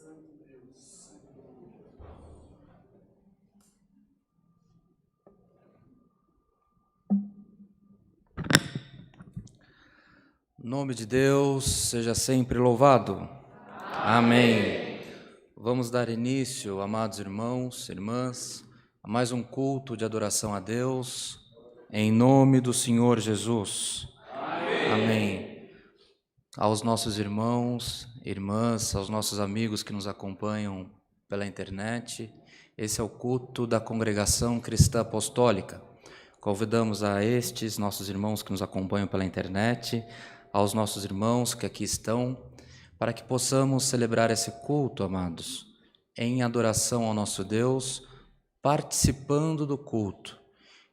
Santo Deus, Senhor Jesus. nome de Deus seja sempre louvado. Amém. Vamos dar início, amados irmãos e irmãs, a mais um culto de adoração a Deus, em nome do Senhor Jesus. Amém. Aos nossos irmãos, irmãs, aos nossos amigos que nos acompanham pela internet, esse é o culto da Congregação Cristã Apostólica. Convidamos a estes nossos irmãos que nos acompanham pela internet, aos nossos irmãos que aqui estão, para que possamos celebrar esse culto, amados, em adoração ao nosso Deus, participando do culto.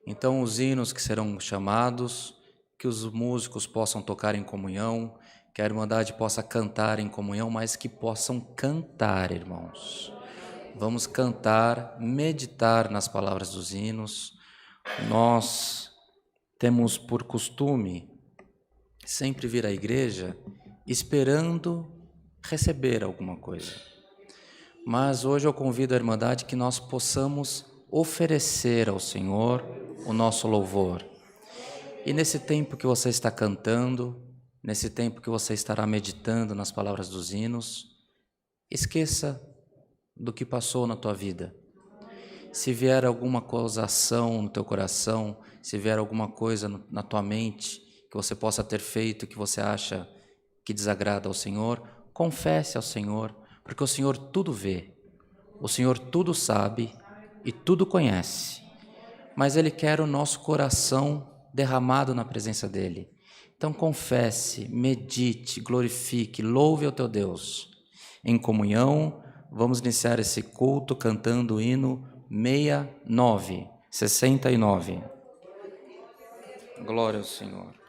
Então, os hinos que serão chamados, que os músicos possam tocar em comunhão, que a Irmandade possa cantar em comunhão, mas que possam cantar, irmãos. Vamos cantar, meditar nas palavras dos hinos. Nós temos por costume sempre vir à igreja esperando receber alguma coisa. Mas hoje eu convido a Irmandade que nós possamos oferecer ao Senhor o nosso louvor. E nesse tempo que você está cantando, nesse tempo que você estará meditando nas palavras dos hinos, esqueça do que passou na tua vida. Se vier alguma acusação no teu coração, se vier alguma coisa na tua mente que você possa ter feito, que você acha que desagrada ao Senhor, confesse ao Senhor, porque o Senhor tudo vê, o Senhor tudo sabe e tudo conhece, mas Ele quer o nosso coração derramado na presença dEle. Então confesse, medite, glorifique, louve ao teu Deus. Em comunhão, vamos iniciar esse culto cantando o hino 69. Glória ao Senhor.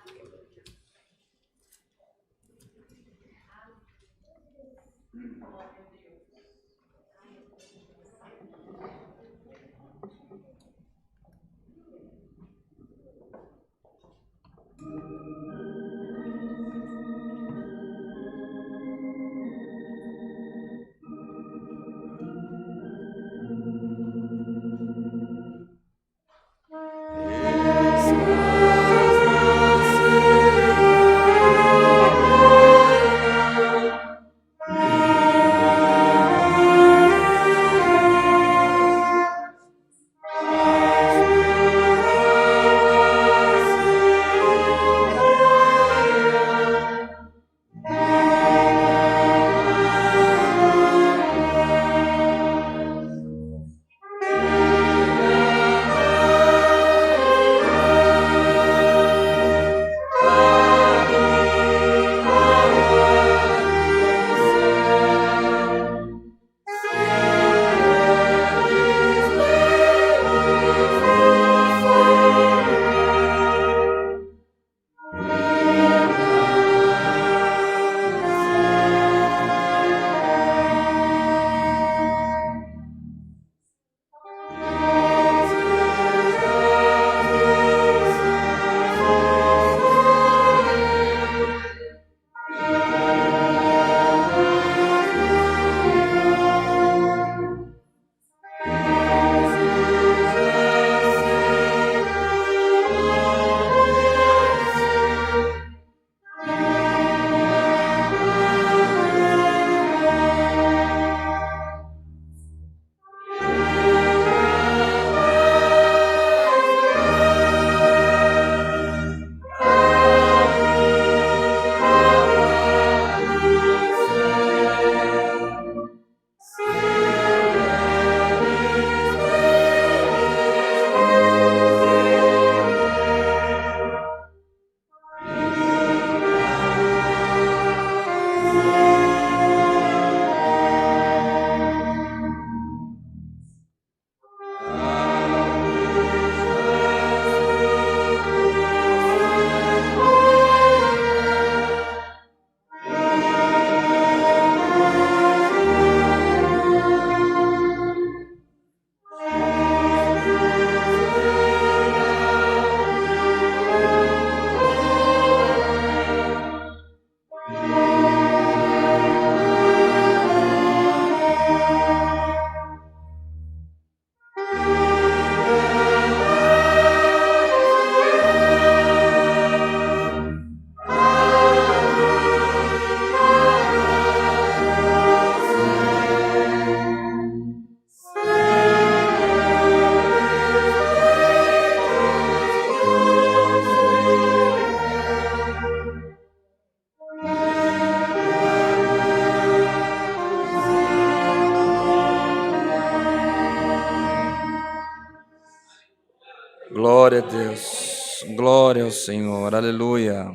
Glória a Deus. Glória ao Senhor. Aleluia.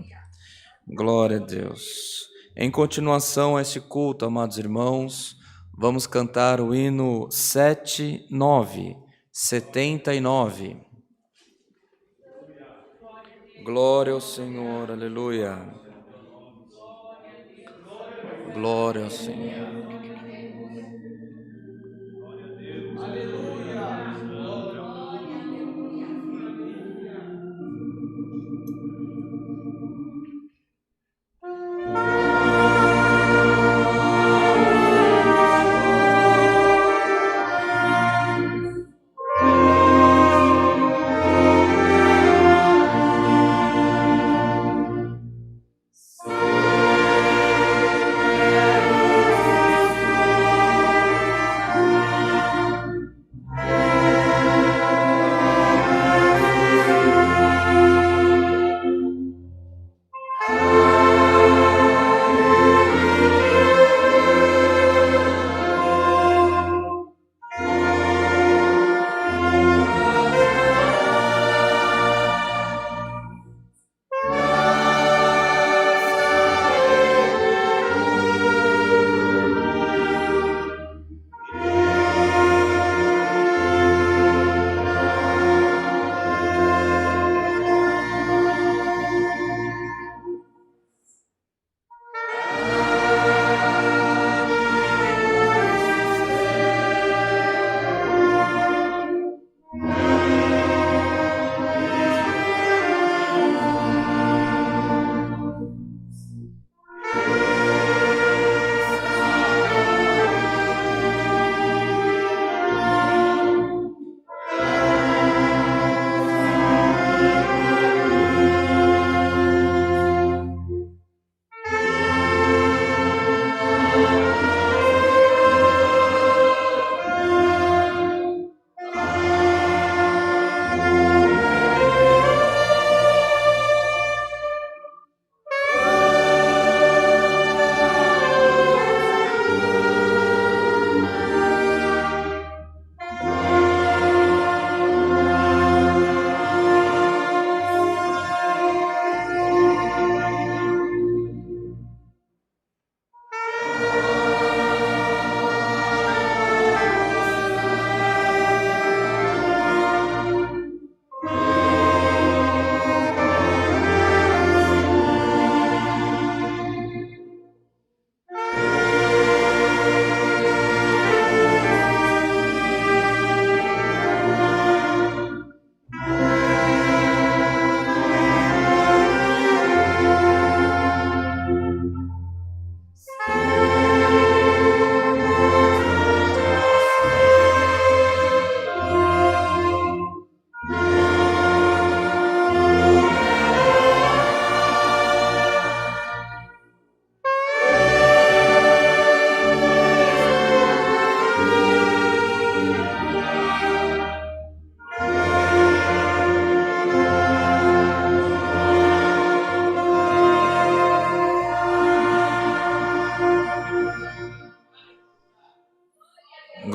Glória a Deus. Em continuação a este culto, amados irmãos, vamos cantar o hino 79. Glória ao Senhor. Aleluia. Glória ao Senhor.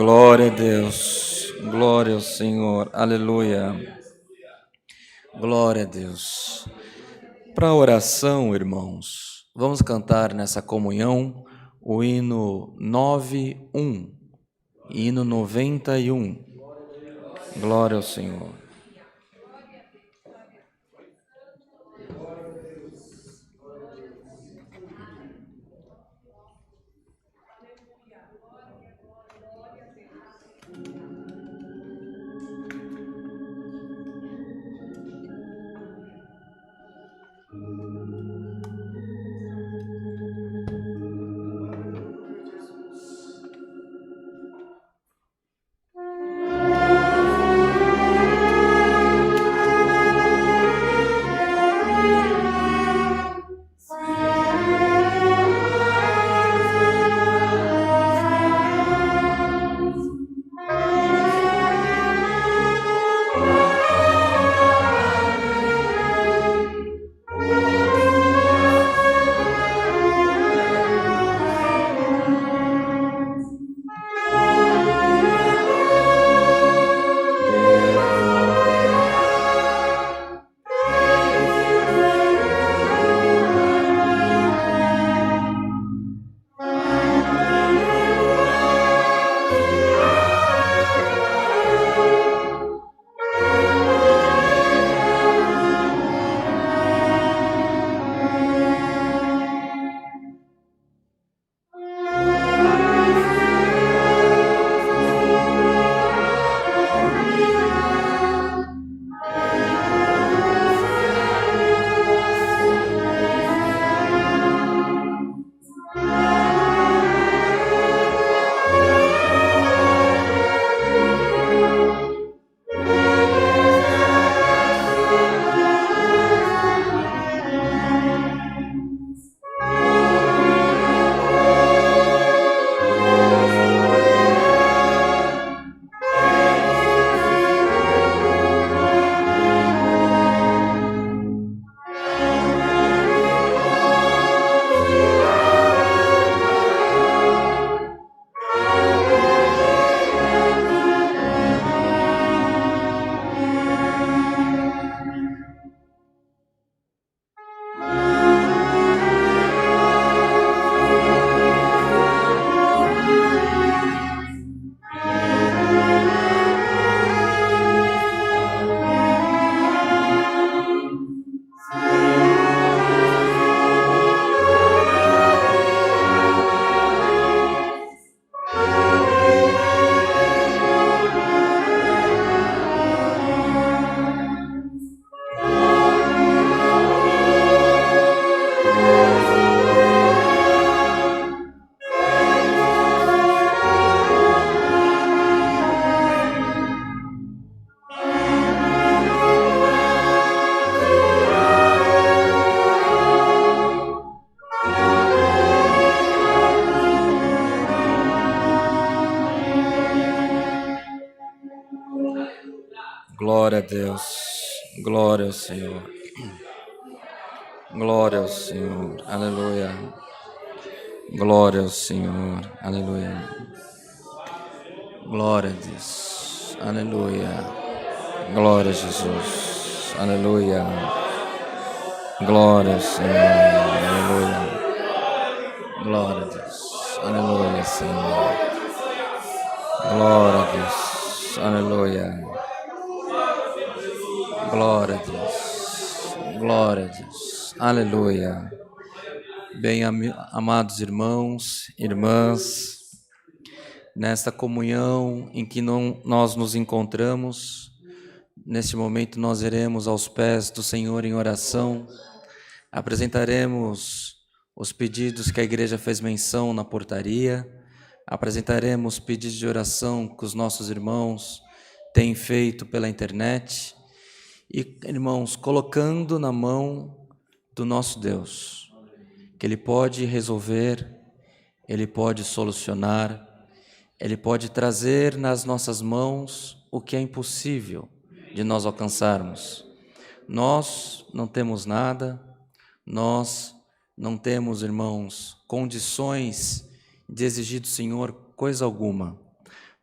Glória a Deus, glória ao Senhor, aleluia, glória a Deus. Para a oração, irmãos, vamos cantar nessa comunhão o hino 91, hino 91, glória ao Senhor. Glória a Deus. Glória ao Senhor. Glória ao Senhor. Aleluia. Glória ao Senhor. Aleluia. Glória a Deus. Aleluia. Glória a Jesus. Aleluia. Glória ao Senhor. Aleluia. Glória a Deus. Aleluia, Senhor. Glória a Deus. Aleluia. Glória a Deus. Glória a Deus. Aleluia. Bem, amados irmãos, irmãs, nesta comunhão em que nós nos encontramos, neste momento nós iremos aos pés do Senhor em oração, apresentaremos os pedidos que a igreja fez menção na portaria, apresentaremos pedidos de oração que os nossos irmãos têm feito pela internet e, irmãos, colocando na mão do nosso Deus, que Ele pode resolver, Ele pode solucionar, Ele pode trazer nas nossas mãos o que é impossível de nós alcançarmos. Nós não temos nada, nós não temos, irmãos, condições de exigir do Senhor coisa alguma,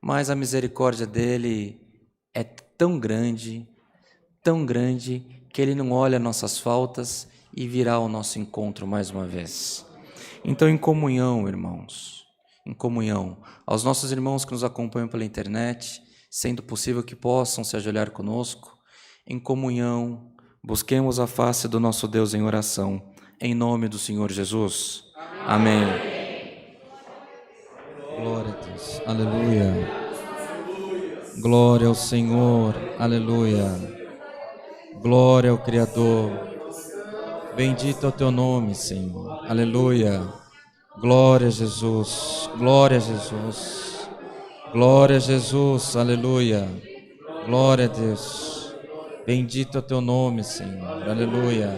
mas a misericórdia dEle é tão grande, que Ele não olha nossas faltas e virá ao nosso encontro mais uma vez. Então, em comunhão, irmãos, em comunhão, aos nossos irmãos que nos acompanham pela internet, sendo possível que possam se ajoelhar conosco, em comunhão, busquemos a face do nosso Deus em oração, em nome do Senhor Jesus. Amém. Glória a Deus. Aleluia. Glória ao Senhor. Aleluia. Glória ao Criador. Bendito é o teu nome, Senhor. Aleluia. Glória a Jesus. Glória a Jesus. Glória a Jesus. Aleluia. Glória a Deus. Bendito é o teu nome, Senhor. Aleluia.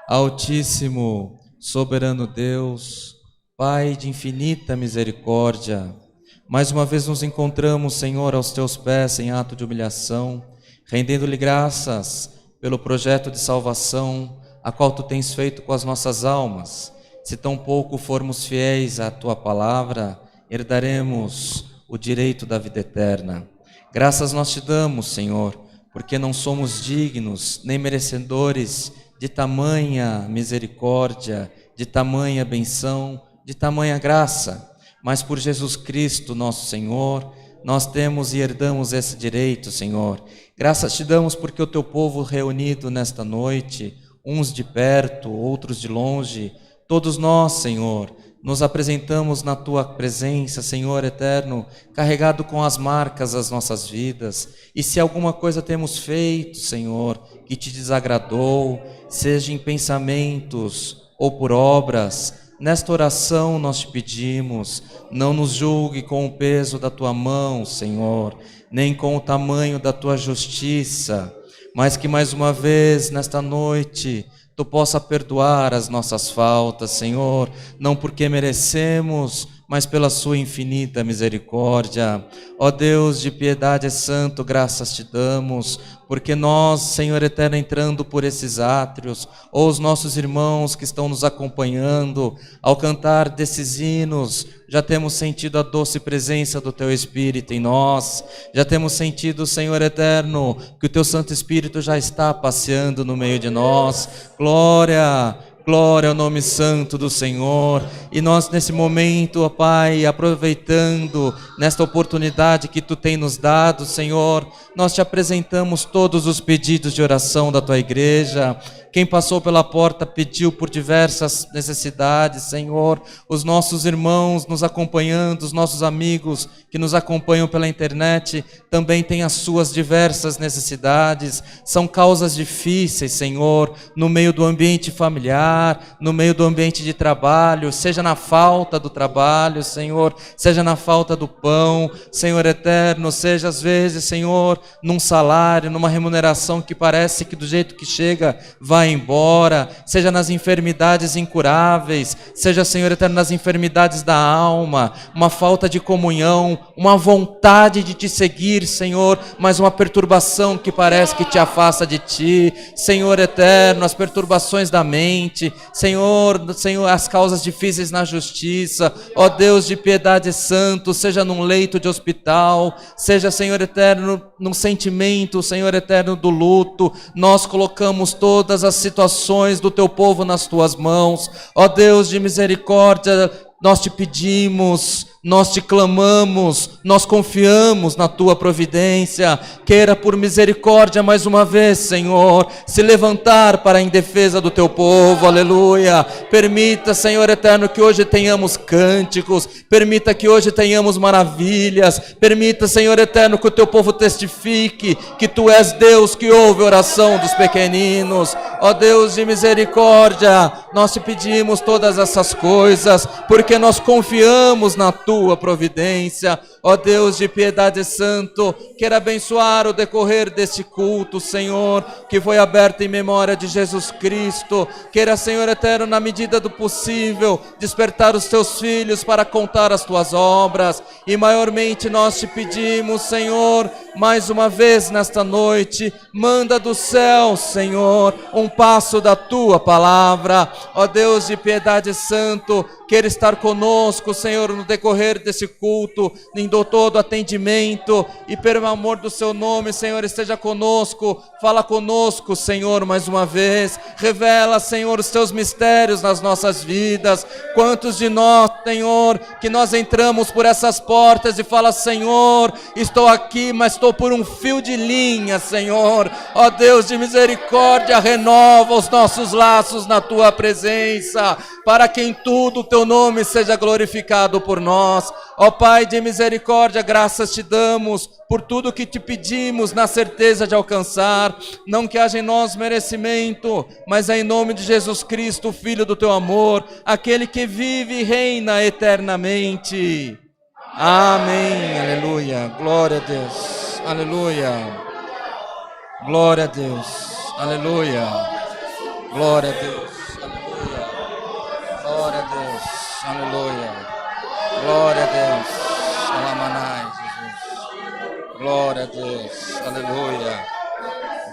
Altíssimo, soberano Deus, Pai de infinita misericórdia, mais uma vez nos encontramos, Senhor, aos teus pés em ato de humilhação, rendendo-lhe graças pelo projeto de salvação a qual tu tens feito com as nossas almas. Se tão pouco formos fiéis à tua palavra, herdaremos o direito da vida eterna. Graças nós te damos, Senhor, porque não somos dignos nem merecedores de tamanha misericórdia, de tamanha benção, de tamanha graça, mas por Jesus Cristo, nosso Senhor, nós temos e herdamos esse direito, Senhor. Graças te damos porque o teu povo reunido nesta noite, uns de perto, outros de longe, todos nós, Senhor, nos apresentamos na tua presença, Senhor eterno, carregado com as marcas das nossas vidas. E se alguma coisa temos feito, Senhor, que te desagradou, seja em pensamentos ou por obras, nesta oração nós te pedimos, não nos julgue com o peso da tua mão, Senhor, nem com o tamanho da tua justiça, mas que mais uma vez nesta noite tu possa perdoar as nossas faltas, Senhor, não porque merecemos, mas pela sua infinita misericórdia. Ó Deus de piedade e santo, graças te damos, porque nós, Senhor eterno, entrando por esses átrios, ou os nossos irmãos que estão nos acompanhando, ao cantar desses hinos, já temos sentido a doce presença do teu Espírito em nós, já temos sentido, Senhor eterno, que o teu Santo Espírito já está passeando no meio de nós. Glória, glória ao nome santo do Senhor. E nós nesse momento, ó Pai, aproveitando nesta oportunidade que tu tem nos dado, Senhor, nós te apresentamos todos os pedidos de oração da tua igreja. Quem passou pela porta pediu por diversas necessidades, Senhor. Os nossos irmãos nos acompanhando, os nossos amigos que nos acompanham pela internet, também têm as suas diversas necessidades. São causas difíceis, Senhor, no meio do ambiente familiar, lar, no meio do ambiente de trabalho, seja na falta do trabalho, Senhor, seja na falta do pão, Senhor eterno, seja às vezes, Senhor, num salário, numa remuneração que parece que do jeito que chega vai embora, seja nas enfermidades incuráveis, seja, Senhor eterno, nas enfermidades da alma, uma falta de comunhão, uma vontade de te seguir, Senhor, mas uma perturbação que parece que te afasta de ti, Senhor eterno, as perturbações da mente, Senhor, as causas difíceis na justiça, ó Deus de piedade santo, seja num leito de hospital, seja, Senhor eterno, num sentimento, Senhor eterno, do luto, nós colocamos todas as situações do teu povo nas tuas mãos, ó Deus de misericórdia, nós te pedimos, nós te clamamos, nós confiamos na tua providência, queira por misericórdia mais uma vez, Senhor, se levantar para em defesa do teu povo, aleluia, permita, Senhor eterno, que hoje tenhamos cânticos, permita que hoje tenhamos maravilhas, permita, Senhor eterno, que o teu povo testifique que tu és Deus que ouve a oração dos pequeninos, ó Deus de misericórdia, nós te pedimos todas essas coisas, porque nós confiamos na tua providência, ó Deus de piedade santo, queira abençoar o decorrer deste culto, Senhor, que foi aberto em memória de Jesus Cristo, queira, Senhor eterno, na medida do possível, despertar os teus filhos para contar as tuas obras, e maiormente nós te pedimos, Senhor, mais uma vez nesta noite, manda do céu, Senhor, um passo da tua palavra, ó Deus de piedade santo, queira estar conosco, Senhor, no decorrer desse culto, em todo atendimento, e pelo amor do seu nome, Senhor, esteja conosco, fala conosco, Senhor, mais uma vez, revela, Senhor, os teus mistérios nas nossas vidas, quantos de nós, Senhor, que nós entramos por essas portas e fala, Senhor, estou aqui, mas estou por um fio de linha, Senhor, ó Deus de misericórdia, renova os nossos laços na tua presença, para que em tudo o teu nome seja glorificado por nós, ó Pai de misericórdia, graças te damos por tudo que te pedimos na certeza de alcançar, não que haja em nós merecimento, mas é em nome de Jesus Cristo, Filho do teu amor, aquele que vive e reina eternamente. Amém, aleluia, glória a Deus, aleluia, glória a Deus, aleluia, glória a Deus, aleluia, glória a Deus, aleluia, glória a Deus, alamanai, Jesus, glória a Deus, aleluia,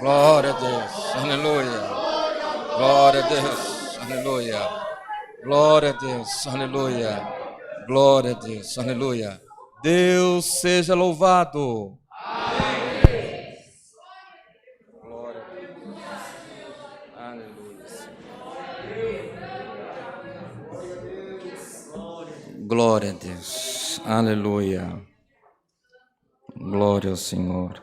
glória a Deus, aleluia, glória a Deus, aleluia, glória a Deus, aleluia, glória a Deus, aleluia, Deus seja louvado. Amém. Glória a Deus, aleluia, glória a Deus, aleluia, glória ao Senhor.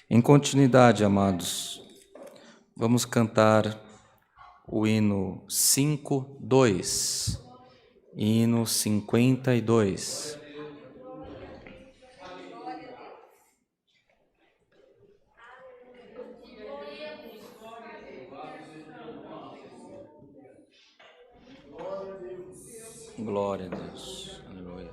Em continuidade, amados, vamos cantar o hino 5:2, hino 52. Glória a Deus, aleluia.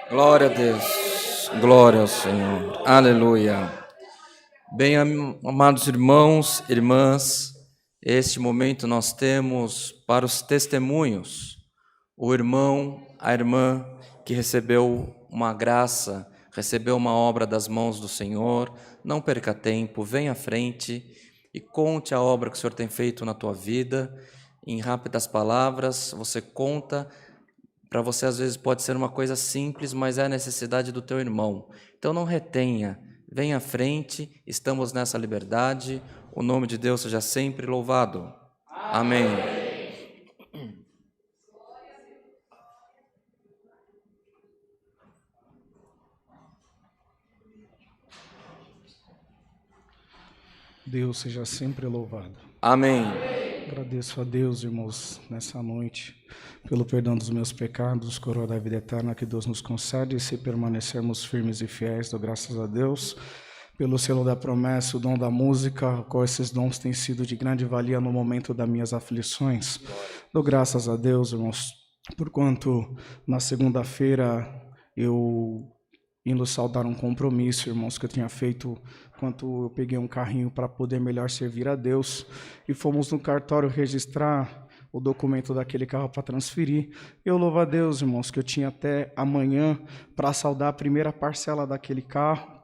Glória a Deus. Glória ao Senhor. Aleluia. Bem, amados irmãos, irmãs, este momento nós temos para os testemunhos. O irmão, a irmã que recebeu uma graça, recebeu uma obra das mãos do Senhor, não perca tempo, venha à frente e conte a obra que o Senhor tem feito na tua vida. Em rápidas palavras, você conta. Para você, às vezes, pode ser uma coisa simples, mas é a necessidade do teu irmão. Então, não retenha. Venha à frente, estamos nessa liberdade. O nome de Deus seja sempre louvado. Amém. Deus seja sempre louvado. Amém. Agradeço a Deus, irmãos, nessa noite, pelo perdão dos meus pecados, coroa da vida eterna que Deus nos concede, e se permanecermos firmes e fiéis, dou graças a Deus, pelo selo da promessa, o dom da música, qual esses dons têm sido de grande valia no momento das minhas aflições. Dou graças a Deus, irmãos, porquanto na segunda-feira eu indo saudar um compromisso, irmãos, que eu tinha feito enquanto eu peguei um carrinho para poder melhor servir a Deus, e fomos no cartório registrar o documento daquele carro para transferir. Eu louvo a Deus, irmãos, que eu tinha até amanhã para saldar a primeira parcela daquele carro.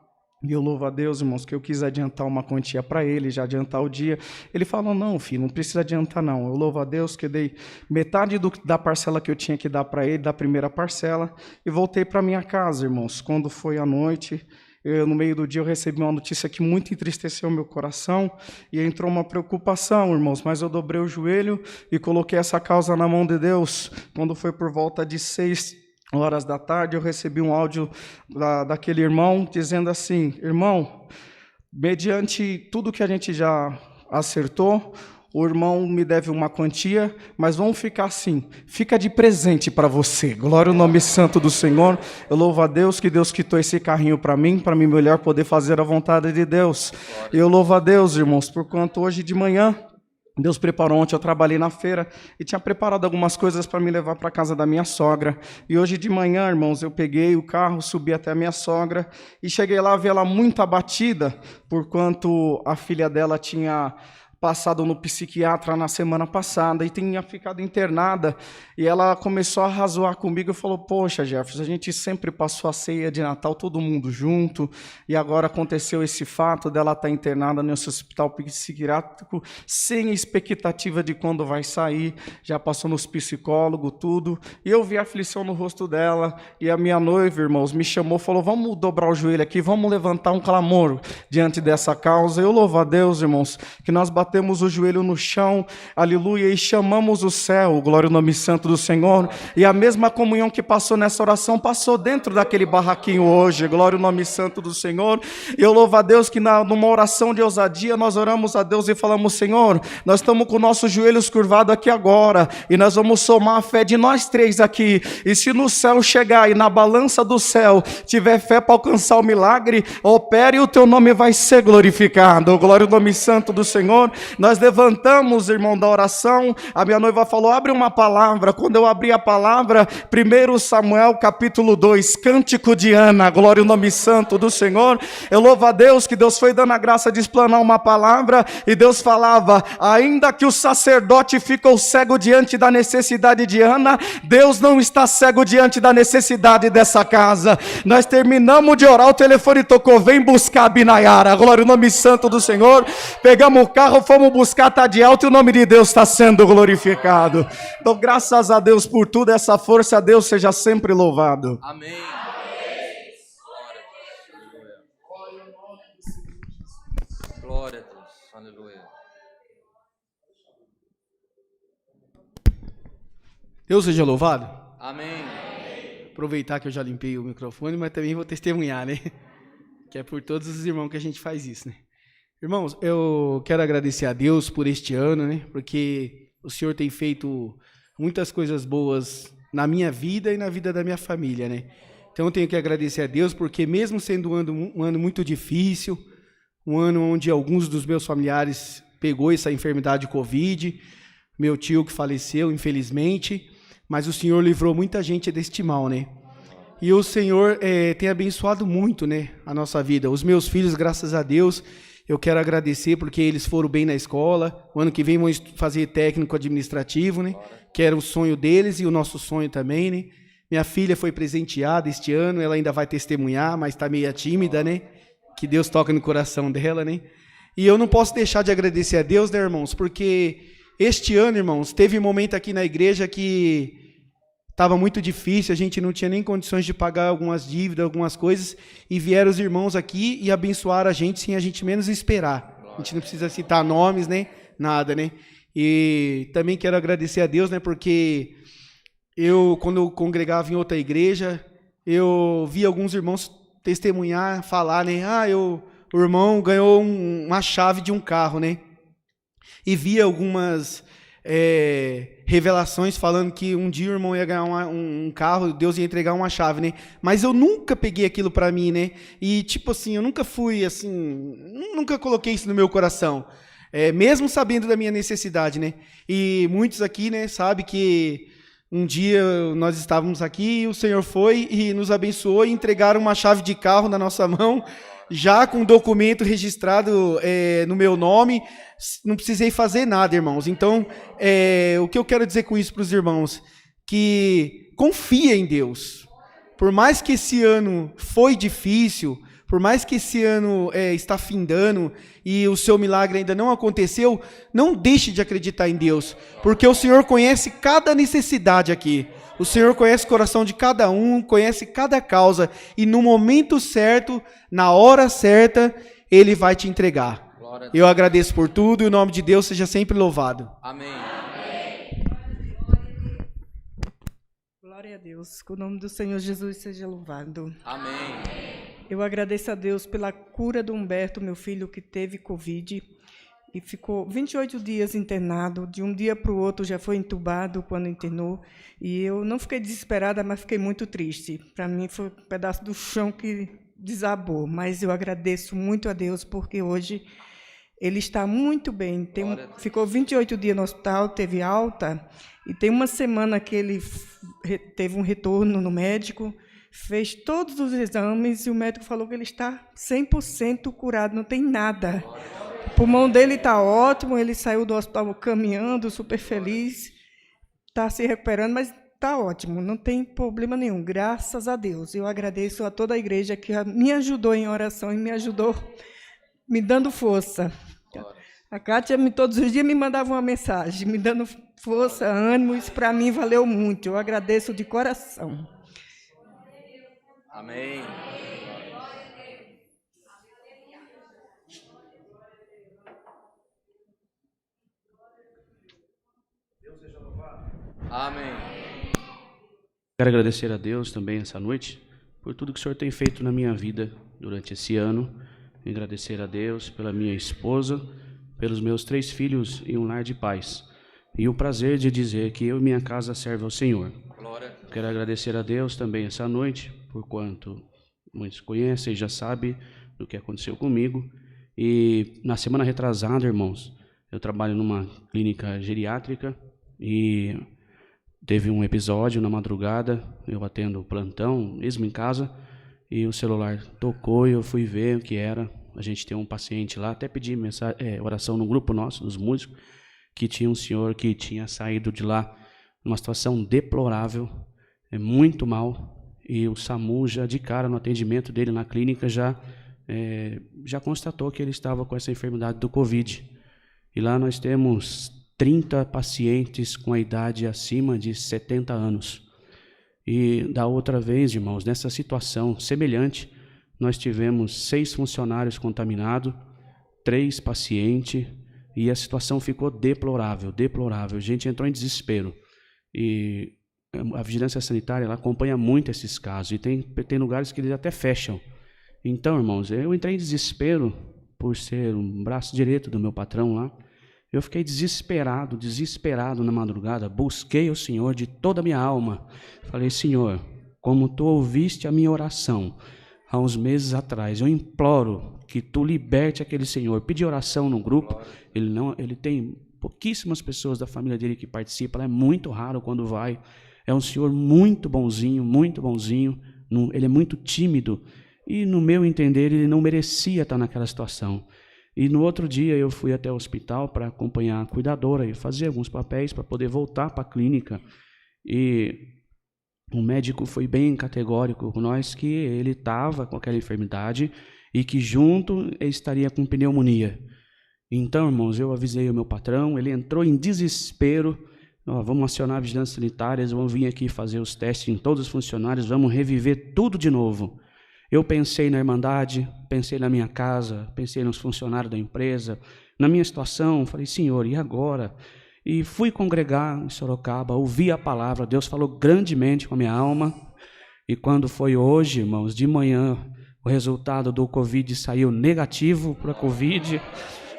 E eu louvo a Deus, irmãos, que eu quis adiantar uma quantia para ele, já adiantar o dia. Ele falou, não, filho, não precisa adiantar, não. Eu louvo a Deus que eu dei metade da parcela que eu tinha que dar para ele, da primeira parcela, e voltei para minha casa, irmãos. Quando foi à noite, no meio do dia, eu recebi uma notícia que muito entristeceu meu coração, e entrou uma preocupação, irmãos, mas eu dobrei o joelho e coloquei essa causa na mão de Deus. Quando foi por volta de 6 horas da tarde, eu recebi um áudio daquele irmão dizendo assim, irmão, mediante tudo que a gente já acertou, o irmão me deve uma quantia, mas vamos ficar assim, fica de presente para você. Glória ao nome santo do Senhor. Eu louvo a Deus que Deus quitou esse carrinho para mim melhor poder fazer a vontade de Deus. E eu louvo a Deus, irmãos, porquanto hoje de manhã Deus preparou. Ontem eu trabalhei na feira e tinha preparado algumas coisas para me levar para a casa da minha sogra. E hoje de manhã, irmãos, eu peguei o carro, subi até a minha sogra e cheguei lá, vi ela muito abatida, porquanto a filha dela tinha passado no psiquiatra na semana passada e tinha ficado internada, e ela começou a razoar comigo e falou, poxa, Jefferson, a gente sempre passou a ceia de Natal todo mundo junto, e agora aconteceu esse fato dela estar internada nesse hospital psiquiátrico, sem expectativa de quando vai sair, já passou nos psicólogos, tudo, e eu vi a aflição no rosto dela, e a minha noiva, irmãos, me chamou, falou, vamos dobrar o joelho aqui, vamos levantar um clamor diante dessa causa. Eu louvo a Deus, irmãos, que nós batemos o joelho no chão, aleluia, e chamamos o céu, glória ao nome santo do Senhor, e a mesma comunhão que passou nessa oração, passou dentro daquele barraquinho hoje, glória ao nome santo do Senhor. Eu louvo a Deus que numa oração de ousadia, nós oramos a Deus e falamos, Senhor, nós estamos com nossos joelhos curvados aqui agora, e nós vamos somar a fé de nós três aqui, e se no céu chegar, e na balança do céu, tiver fé para alcançar o milagre, opere e o teu nome vai ser glorificado, glória ao nome santo do Senhor. Nós levantamos, irmão, da oração, a minha noiva falou, abre uma palavra. Quando eu abri a palavra, 1 Samuel capítulo 2, cântico de Ana, glória ao nome santo do Senhor. Eu louvo a Deus que Deus foi dando a graça de explanar uma palavra, e Deus falava, ainda que o sacerdote ficou cego diante da necessidade de Ana, Deus não está cego diante da necessidade dessa casa. Nós terminamos de orar, o telefone tocou, vem buscar a Binayara, glória ao nome santo do Senhor. Pegamos o carro, fomos buscar, está de alto, e o nome de Deus está sendo glorificado. Então, graças a Deus por tudo, essa força, a Deus seja sempre louvado. Amém. Glória a Deus. Aleluia. Deus seja louvado. Amém. Aproveitar que eu já limpei o microfone, mas também vou testemunhar, né? Que é por todos os irmãos que a gente faz isso, né? Irmãos, eu quero agradecer a Deus por este ano, né? Porque o Senhor tem feito muitas coisas boas na minha vida e na vida da minha família, né? Então eu tenho que agradecer a Deus, porque mesmo sendo um ano muito difícil, um ano onde alguns dos meus familiares pegou essa enfermidade Covid, meu tio que faleceu, infelizmente, mas o Senhor livrou muita gente deste mal, né? E o Senhor tem abençoado muito, né, a nossa vida. Os meus filhos, graças a Deus, eu quero agradecer porque eles foram bem na escola. O ano que vem vão fazer técnico administrativo, né, que era o sonho deles e o nosso sonho também, né. Minha filha foi presenteada este ano, ela ainda vai testemunhar, mas está meio tímida, né, que Deus toca no coração dela, né. E eu não posso deixar de agradecer a Deus, né, irmãos, porque este ano, irmãos, teve um momento aqui na igreja que estava muito difícil, a gente não tinha nem condições de pagar algumas dívidas, algumas coisas, e vieram os irmãos aqui e abençoaram a gente sem a gente menos esperar. A gente não precisa citar nomes, né? Nada, né? E também quero agradecer a Deus, né? Porque quando eu congregava em outra igreja, eu vi alguns irmãos testemunhar, falar, né? O irmão ganhou uma chave de um carro, né? E via algumas revelações falando que um dia o irmão ia ganhar um carro, Deus ia entregar uma chave, né? Mas eu nunca peguei aquilo para mim, né? E tipo assim, eu nunca fui assim, nunca coloquei isso no meu coração, mesmo sabendo da minha necessidade, né? E muitos aqui, né, sabem que um dia nós estávamos aqui e o Senhor foi e nos abençoou e entregaram uma chave de carro na nossa mão, já com documento registrado no meu nome. Não precisei fazer nada, irmãos. Então, o que eu quero dizer com isso para os irmãos? Que confia em Deus. Por mais que esse ano foi difícil, por mais que esse ano está findando e o seu milagre ainda não aconteceu, não deixe de acreditar em Deus, porque o Senhor conhece cada necessidade aqui. O Senhor conhece o coração de cada um, conhece cada causa, e no momento certo, na hora certa, Ele vai te entregar. Eu agradeço por tudo e o nome de Deus seja sempre louvado. Amém. Glória a Deus. Que o nome do Senhor Jesus seja louvado. Amém. Eu agradeço a Deus pela cura do Humberto, meu filho, que teve Covid e ficou 28 dias internado. De um dia para o outro já foi entubado quando internou. E eu não fiquei desesperada, mas fiquei muito triste. Para mim foi um pedaço do chão que desabou. Mas eu agradeço muito a Deus porque hoje ele está muito bem. Ficou 28 dias no hospital, teve alta, e tem uma semana que ele teve um retorno no médico, fez todos os exames, e o médico falou que ele está 100% curado, não tem nada. O pulmão dele está ótimo, ele saiu do hospital caminhando, super feliz, está se recuperando, mas está ótimo, não tem problema nenhum, graças a Deus. Eu agradeço a toda a igreja que me ajudou em oração e me ajudou me dando força. A Kátia todos os dias me mandava uma mensagem, me dando força, ânimo, isso para mim valeu muito. Eu agradeço de coração. Amém. Amém. Quero agradecer a Deus também essa noite por tudo que o Senhor tem feito na minha vida durante esse ano. Agradecer a Deus pela minha esposa, pelos meus 3 filhos e um lar de paz. E o prazer de dizer que eu e minha casa servem ao Senhor. Glória. Quero agradecer a Deus também essa noite, por quanto muitos conhecem e já sabem do que aconteceu comigo. E na semana retrasada, irmãos, eu trabalho numa clínica geriátrica e teve um episódio na madrugada, eu atendo plantão, mesmo em casa, e o celular tocou e eu fui ver o que era. A gente tem um paciente lá, até pedi oração no grupo nosso, dos músicos, que tinha um senhor que tinha saído de lá numa situação deplorável, muito mal, e o SAMU já de cara no atendimento dele na clínica já constatou que ele estava com essa enfermidade do Covid. E lá nós temos 30 pacientes com a idade acima de 70 anos. E da outra vez, irmãos, nessa situação semelhante, nós tivemos 6 funcionários contaminados, 3 pacientes, e a situação ficou deplorável, deplorável. A gente entrou em desespero. E a vigilância sanitária ela acompanha muito esses casos, e tem lugares que eles até fecham. Então, irmãos, eu entrei em desespero por ser um braço direito do meu patrão lá. Eu fiquei desesperado na madrugada, busquei o Senhor de toda a minha alma. Falei, Senhor, como Tu ouviste a minha oração há uns meses atrás, eu imploro que Tu liberte aquele senhor. Pedi oração no grupo, ele tem pouquíssimas pessoas da família dele que participam, é muito raro quando vai. É um senhor muito bonzinho, ele é muito tímido, e no meu entender ele não merecia estar naquela situação. E no outro dia eu fui até o hospital para acompanhar a cuidadora e fazer alguns papéis para poder voltar para a clínica. E o médico foi bem categórico com nós que ele estava com aquela enfermidade e que junto ele estaria com pneumonia. Então, irmãos, eu avisei o meu patrão, ele entrou em desespero. Vamos acionar a vigilância sanitária, vamos vir aqui fazer os testes em todos os funcionários, vamos reviver tudo de novo. Eu pensei na Irmandade, pensei na minha casa, pensei nos funcionários da empresa, na minha situação, falei, Senhor, e agora? E fui congregar em Sorocaba, ouvi a palavra, Deus falou grandemente com a minha alma, e quando foi hoje, irmãos, de manhã, o resultado do Covid saiu negativo para a Covid.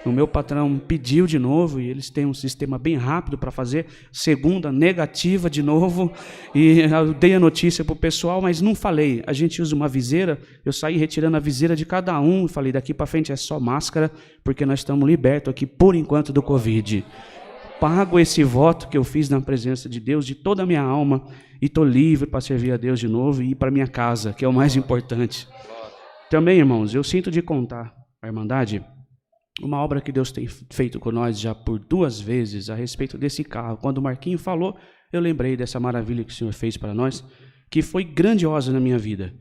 O meu patrão pediu de novo, e eles têm um sistema bem rápido para fazer, segunda negativa de novo, e eu dei a notícia para o pessoal, mas não falei. A gente usa uma viseira, eu saí retirando a viseira de cada um, e falei, daqui para frente é só máscara, porque nós estamos libertos aqui, por enquanto, do Covid. Pago esse voto que eu fiz na presença de Deus, de toda a minha alma, e estou livre para servir a Deus de novo, e ir para minha casa, que é o mais importante. Também, irmãos, eu sinto de contar a Irmandade, uma obra que Deus tem feito com nós já por 2 vezes a respeito desse carro. Quando o Marquinho falou, eu lembrei dessa maravilha que o Senhor fez para nós, que foi grandiosa na minha vida.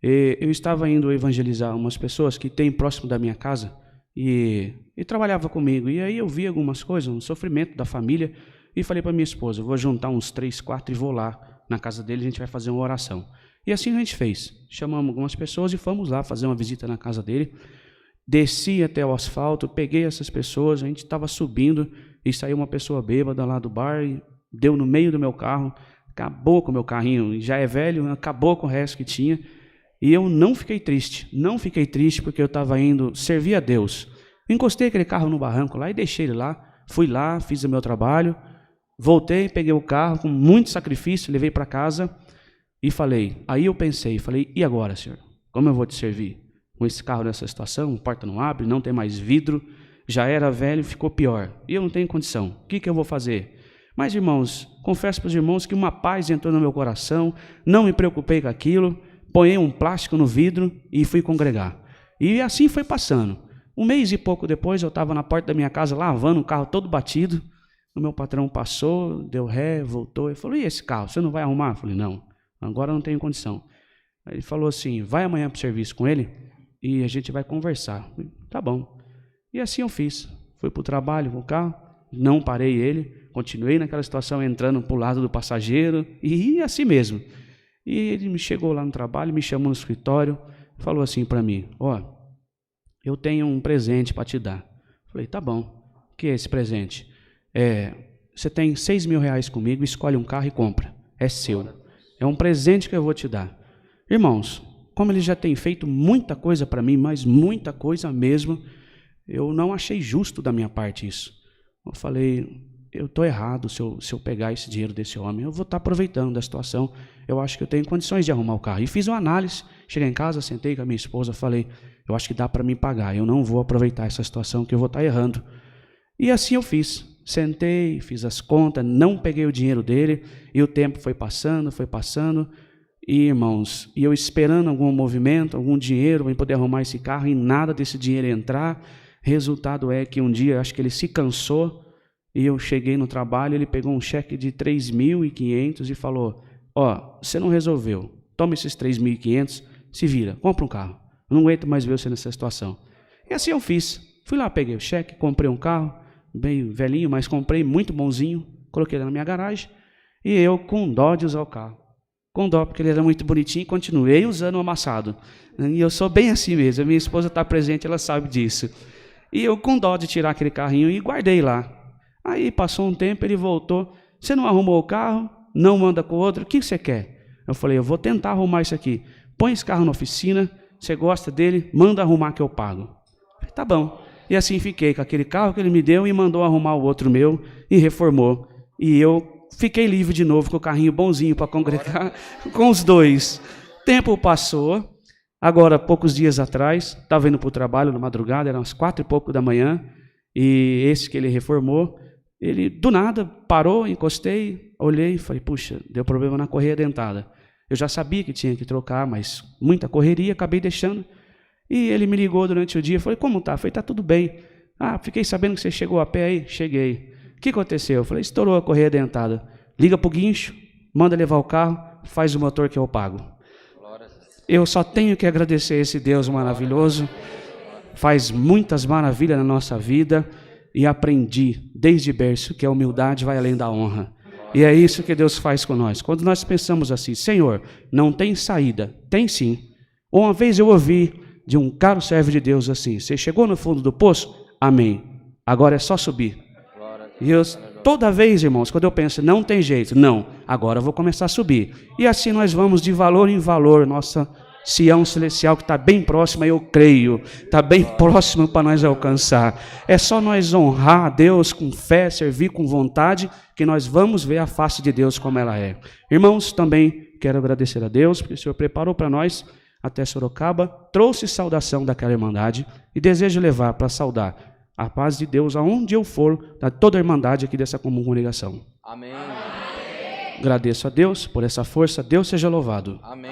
Eu estava indo evangelizar umas pessoas que têm próximo da minha casa e trabalhava comigo. E aí eu vi algumas coisas, um sofrimento da família, e falei para minha esposa, vou juntar uns 3, 4 e vou lá na casa dele, a gente vai fazer uma oração. E assim a gente fez. Chamamos algumas pessoas e fomos lá fazer uma visita na casa dele. Desci até o asfalto, peguei essas pessoas, a gente estava subindo e saiu uma pessoa bêbada lá do bar e deu no meio do meu carro, acabou com o meu carrinho, já é velho, acabou com o resto que tinha. E eu não fiquei triste porque eu estava indo servir a Deus. Encostei aquele carro no barranco lá e deixei ele lá, fui lá, fiz o meu trabalho, voltei, peguei o carro com muito sacrifício, levei para casa e falei, e agora, Senhor, como eu vou te servir? Com esse carro nessa situação, a porta não abre, não tem mais vidro, já era velho, ficou pior. E eu não tenho condição. O que eu vou fazer? Mas, irmãos, confesso para os irmãos que uma paz entrou no meu coração, não me preocupei com aquilo, ponhei um plástico no vidro e fui congregar. E assim foi passando. 1 mês e pouco depois, eu estava na porta da minha casa, lavando um carro todo batido. O meu patrão passou, deu ré, voltou e falou, e esse carro, você não vai arrumar? Eu falei, não, agora não tenho condição. Aí ele falou assim, vai amanhã para o serviço com ele e a gente vai conversar. Tá bom. E assim eu fiz. Fui para o trabalho com o carro, não parei ele, continuei naquela situação, entrando para o lado do passageiro, e assim mesmo. E ele me chegou lá no trabalho, me chamou no escritório, falou assim para mim, eu tenho um presente para te dar. Falei, tá bom. O que é esse presente? Você tem R$6.000 comigo, escolhe um carro e compra. É seu. É um presente que eu vou te dar. Irmãos, como ele já tem feito muita coisa para mim, mas muita coisa mesmo, eu não achei justo da minha parte isso. Eu falei, eu estou errado se eu pegar esse dinheiro desse homem, eu vou estar aproveitando da situação, eu acho que eu tenho condições de arrumar o carro. E fiz uma análise, cheguei em casa, sentei com a minha esposa, falei, eu acho que dá para me pagar, eu não vou aproveitar essa situação que eu vou estar errando. E assim eu fiz, sentei, fiz as contas, não peguei o dinheiro dele, e o tempo foi passando, e irmãos, e eu esperando algum movimento, algum dinheiro para poder arrumar esse carro, e nada desse dinheiro entrar. Resultado é que um dia, acho que ele se cansou, e eu cheguei no trabalho, ele pegou um cheque de 3.500 e falou, você não resolveu, toma esses 3.500, se vira, compra um carro, eu não aguento mais ver você nessa situação. E assim eu fiz, fui lá, peguei o cheque, comprei um carro, bem velhinho, mas comprei muito bonzinho, coloquei ele na minha garagem, e eu com dó de usar o carro. Com dó, porque ele era muito bonitinho, e continuei usando o amassado. E eu sou bem assim mesmo, a minha esposa está presente, ela sabe disso. E eu com dó de tirar aquele carrinho e guardei lá. Aí passou um tempo, ele voltou, você não arrumou o carro, não manda com o outro, o que você quer? Eu falei, eu vou tentar arrumar isso aqui. Põe esse carro na oficina, você gosta dele, manda arrumar que eu pago. Falei, tá bom. E assim fiquei com aquele carro que ele me deu e mandou arrumar o outro meu e reformou. E eu fiquei livre de novo com o carrinho bonzinho para congregar com os dois. Tempo passou, agora poucos dias atrás, estava indo para o trabalho na madrugada, eram as 4 e pouco da manhã, e esse que ele reformou, ele do nada parou, encostei, olhei e falei, puxa, deu problema na correia dentada. Eu já sabia que tinha que trocar, mas muita correria, acabei deixando. E ele me ligou durante o dia, falei, como tá? Eu falei, tá tudo bem. Ah, fiquei sabendo que você chegou a pé aí. Cheguei. O que aconteceu? Eu falei, estourou a correia dentada. Liga pro guincho, manda levar o carro, faz o motor que eu pago. Eu só tenho que agradecer a esse Deus maravilhoso. Faz muitas maravilhas na nossa vida e aprendi desde berço que a humildade vai além da honra. E é isso que Deus faz com nós. Quando nós pensamos assim, Senhor, não tem saída. Tem sim. Uma vez eu ouvi de um caro servo de Deus assim, você chegou no fundo do poço? Amém. Agora é só subir. E eu, toda vez, irmãos, quando eu penso, não tem jeito, não, agora eu vou começar a subir. E assim nós vamos de valor em valor, nossa Sião celestial que está bem próxima, eu creio, está bem próximo para nós alcançar. É só nós honrar a Deus com fé, servir com vontade, que nós vamos ver a face de Deus como ela é. Irmãos, também quero agradecer a Deus, porque o Senhor preparou para nós até Sorocaba, trouxe saudação daquela irmandade e desejo levar para saudar a paz de Deus aonde eu for, da toda a irmandade aqui dessa congregação. Amém. Agradeço a Deus por essa força, Deus seja louvado. Amém.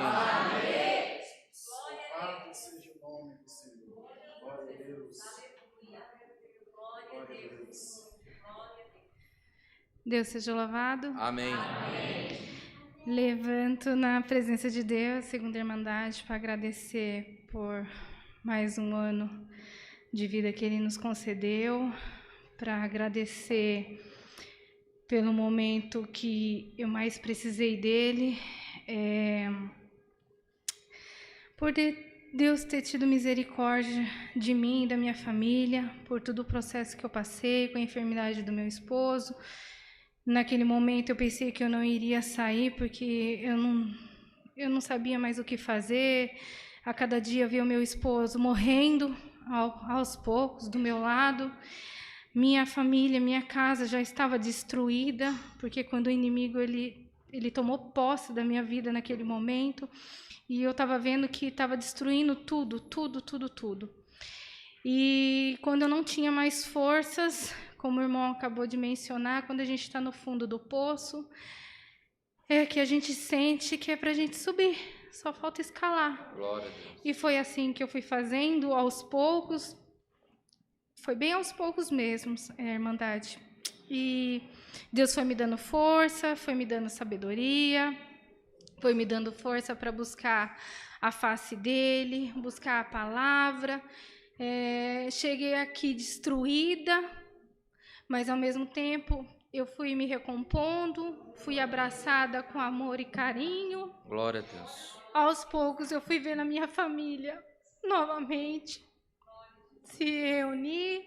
Deus seja louvado. Amém. Levanto na presença de Deus, segunda Irmandade, para agradecer por mais um ano de vida que Ele nos concedeu, para agradecer pelo momento que eu mais precisei dEle, por Deus ter tido misericórdia de mim e da minha família, por todo o processo que eu passei com a enfermidade do meu esposo. Naquele momento eu pensei que eu não iria sair, porque eu não sabia mais o que fazer. A cada dia eu via o meu esposo morrendo aos poucos do meu lado. Minha família, minha casa já estava destruída, porque quando o inimigo ele tomou posse da minha vida naquele momento, e eu estava vendo que estava destruindo tudo. E quando eu não tinha mais forças, como o irmão acabou de mencionar, quando a gente está no fundo do poço, é que a gente sente que é para a gente subir, só falta escalar. Glória a Deus. E foi assim que eu fui fazendo, aos poucos, foi bem aos poucos mesmo, irmandade. E Deus foi me dando força, foi me dando sabedoria, foi me dando força para buscar a face dEle, buscar a palavra. Cheguei aqui destruída, mas ao mesmo tempo eu fui me recompondo, fui abraçada com amor e carinho. Glória a Deus. Aos poucos eu fui vendo a minha família novamente se reunir.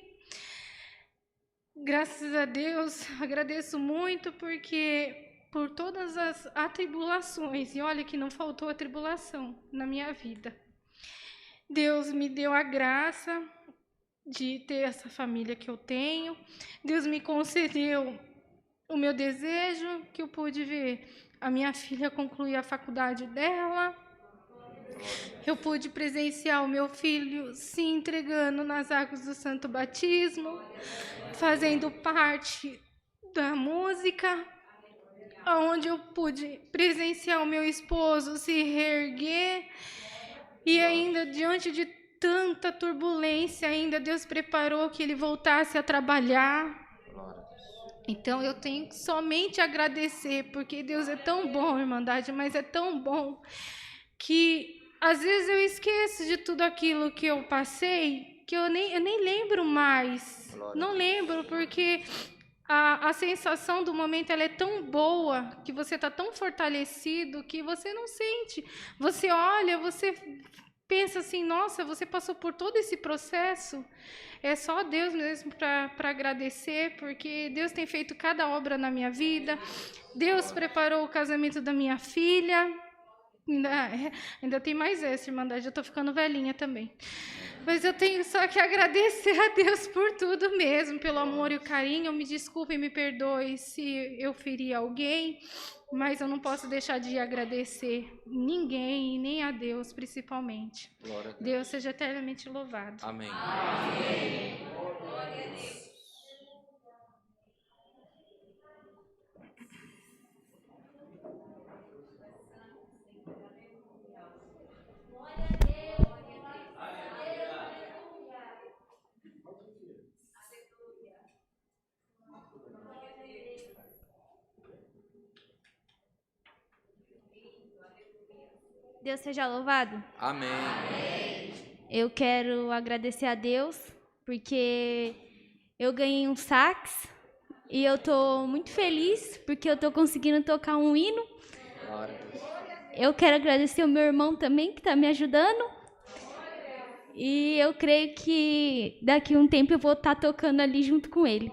Graças a Deus, agradeço muito porque por todas as atribulações, e olha que não faltou atribulação na minha vida, Deus me deu a graça de ter essa família que eu tenho. Deus me concedeu o meu desejo, que eu pude ver a minha filha concluir a faculdade dela. Eu pude presenciar o meu filho se entregando nas águas do Santo Batismo, fazendo parte da música, onde eu pude presenciar o meu esposo se reerguer, e ainda diante de tanta turbulência, ainda Deus preparou que ele voltasse a trabalhar. Então eu tenho somente a agradecer, porque Deus é tão bom, irmandade, mas é tão bom que às vezes eu esqueço de tudo aquilo que eu passei, que eu nem lembro mais. Não lembro, porque a sensação do momento ela é tão boa, que você está tão fortalecido, que você não sente. Você olha, você pensa assim, nossa, você passou por todo esse processo. É só Deus mesmo para agradecer, porque Deus tem feito cada obra na minha vida. Deus preparou o casamento da minha filha. Ainda tem mais essa, irmandade, eu estou ficando velhinha também. Mas eu tenho só que agradecer a Deus por tudo mesmo, pelo amor e o carinho. Me desculpe e me perdoe se eu feri alguém, mas eu não posso deixar de agradecer ninguém e nem a Deus, principalmente. Glória a Deus. Deus seja eternamente louvado. Amém. Deus seja louvado. Amém. Eu quero agradecer a Deus porque eu ganhei um sax e eu estou muito feliz porque eu estou conseguindo tocar um hino. Glória a Deus. Eu quero agradecer o meu irmão também que está me ajudando. E eu creio que daqui a um tempo eu vou estar tocando ali junto com ele.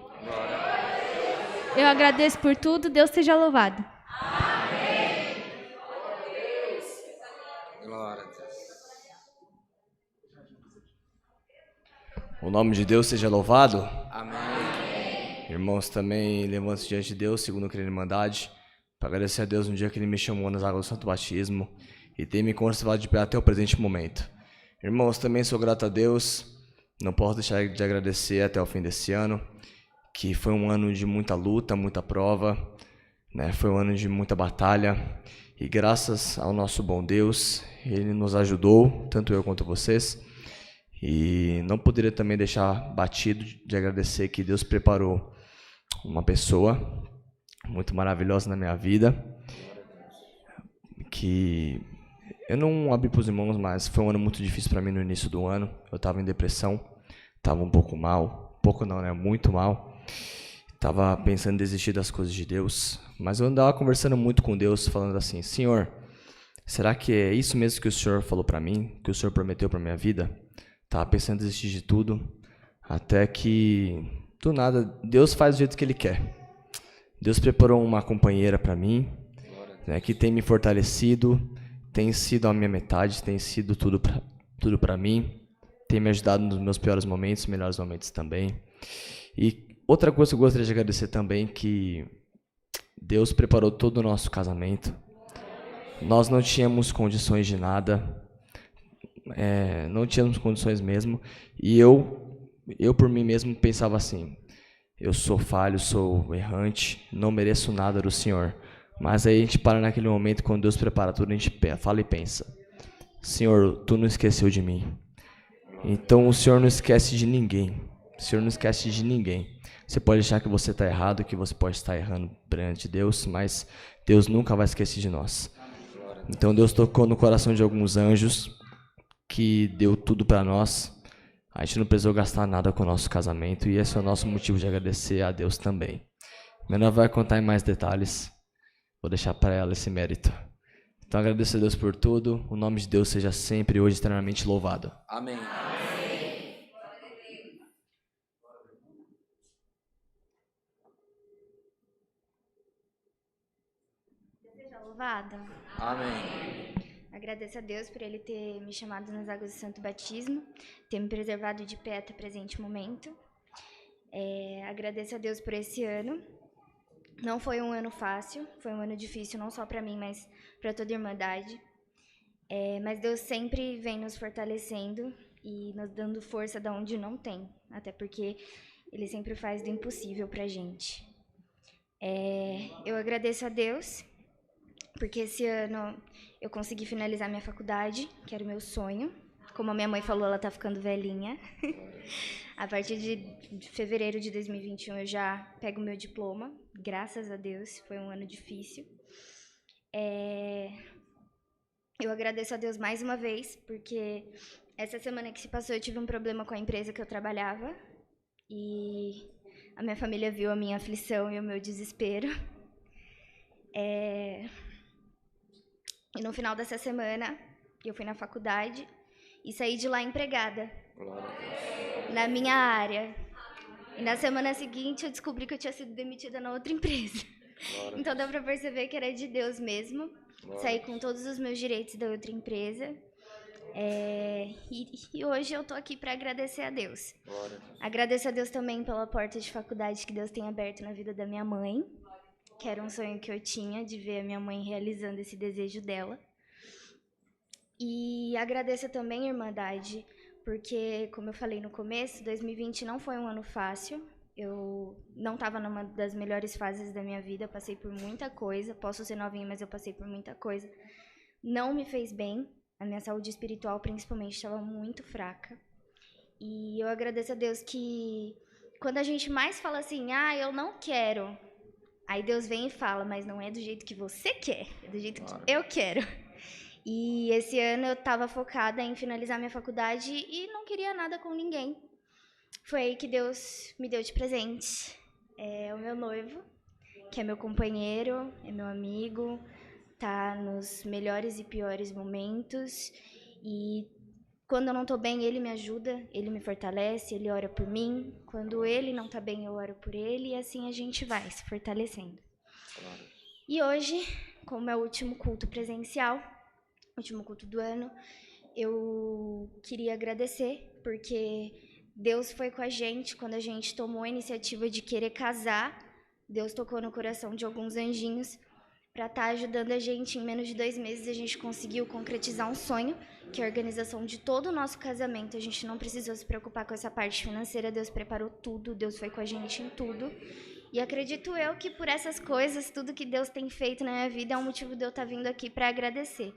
Eu agradeço por tudo. Deus seja louvado. Glória a Deus. O nome de Deus seja louvado. Amém. Irmãos, também levante-se diante de Deus, segundo a Irmandade, para agradecer a Deus no dia que Ele me chamou nas águas do Santo Batismo e ter me conservado de pé até o presente momento. Irmãos, também sou grato a Deus, não posso deixar de agradecer até o fim desse ano, que foi um ano de muita luta, muita prova, né? Foi um ano de muita batalha, e graças ao nosso bom Deus, Ele nos ajudou, tanto eu quanto vocês, e não poderia também deixar batido de agradecer que Deus preparou uma pessoa muito maravilhosa na minha vida, que eu não abri para os irmãos, mas foi um ano muito difícil para mim no início do ano. Eu estava em depressão, estava um pouco mal, pouco não, né? Muito mal. Estava pensando em desistir das coisas de Deus, mas eu andava conversando muito com Deus, falando assim: Senhor, será que é isso mesmo que o Senhor falou para mim, que o Senhor prometeu para minha vida? Estava pensando em desistir de tudo, até que, do nada, Deus faz do jeito que Ele quer. Deus preparou uma companheira para mim, né, que tem me fortalecido, tem sido a minha metade, tem sido tudo para mim, tem me ajudado nos meus piores momentos, melhores momentos também. E outra coisa que eu gostaria de agradecer também, que Deus preparou todo o nosso casamento. Nós não tínhamos condições de nada, não tínhamos condições mesmo, e eu por mim mesmo pensava assim: eu sou falho, sou errante, não mereço nada do Senhor. Mas aí a gente para naquele momento, quando Deus prepara tudo, a gente fala e pensa: Senhor, Tu não esqueceu de mim. Então o Senhor não esquece de ninguém. O Senhor não esquece de ninguém. Você pode achar que você está errado, que você pode estar errando perante Deus, mas Deus nunca vai esquecer de nós. Então Deus tocou no coração de alguns anjos, que deu tudo para nós. A gente não precisou gastar nada com o nosso casamento, e esse é o nosso motivo de agradecer a Deus também. Minha noiva vai contar em mais detalhes. Vou deixar para ela esse mérito. Então agradeço a Deus por tudo. O nome de Deus seja sempre e hoje eternamente louvado. Amém. Seja louvado. Amém. Agradeço a Deus por Ele ter me chamado nas águas do Santo Batismo, ter me preservado de pé até o presente momento. Agradeço a Deus por esse ano. Não foi um ano fácil, foi um ano difícil, não só para mim, mas para toda a Irmandade. Mas Deus sempre vem nos fortalecendo e nos dando força de onde não tem, até porque Ele sempre faz do impossível para a gente. Eu agradeço a Deus, porque esse ano eu consegui finalizar minha faculdade, que era o meu sonho. Como a minha mãe falou, ela está ficando velhinha. A partir de fevereiro de 2021 eu já pego o meu diploma, graças a Deus, foi um ano difícil. Eu agradeço a Deus mais uma vez, porque essa semana que se passou eu tive um problema com a empresa que eu trabalhava, e a minha família viu a minha aflição e o meu desespero. E no final dessa semana eu fui na faculdade e saí de lá empregada. Na minha área. E na semana seguinte eu descobri que eu tinha sido demitida na outra empresa. Então dá pra perceber que era de Deus mesmo. Saí com todos os meus direitos da outra empresa. E hoje eu tô aqui para agradecer a Deus. Agradeço a Deus também pela porta de faculdade que Deus tem aberto na vida da minha mãe, que era um sonho que eu tinha, de ver a minha mãe realizando esse desejo dela. E agradeço também, Irmandade, porque, como eu falei no começo, 2020 não foi um ano fácil. Eu não estava numa das melhores fases da minha vida, passei por muita coisa. Posso ser novinha, mas eu passei por muita coisa. Não me fez bem, a minha saúde espiritual, principalmente, estava muito fraca. E eu agradeço a Deus que, quando a gente mais fala assim, eu não quero, aí Deus vem e fala, mas não é do jeito que você quer, é do jeito que eu quero. E esse ano eu estava focada em finalizar minha faculdade e não queria nada com ninguém. Foi aí que Deus me deu de presente o meu noivo, que é meu companheiro, é meu amigo, tá nos melhores e piores momentos. E quando eu não tô bem, ele me ajuda, ele me fortalece, ele ora por mim. Quando ele não tá bem, eu oro por ele, e assim a gente vai se fortalecendo. E hoje, como é o último culto presencial, último culto do ano, eu queria agradecer, porque Deus foi com a gente quando a gente tomou a iniciativa de querer casar. Deus tocou no coração de alguns anjinhos para estar ajudando a gente. Em menos de 2 meses, a gente conseguiu concretizar um sonho, que é a organização de todo o nosso casamento. A gente não precisou se preocupar com essa parte financeira, Deus preparou tudo, Deus foi com a gente em tudo. E acredito eu que por essas coisas, tudo que Deus tem feito na minha vida é um motivo de eu estar vindo aqui para agradecer.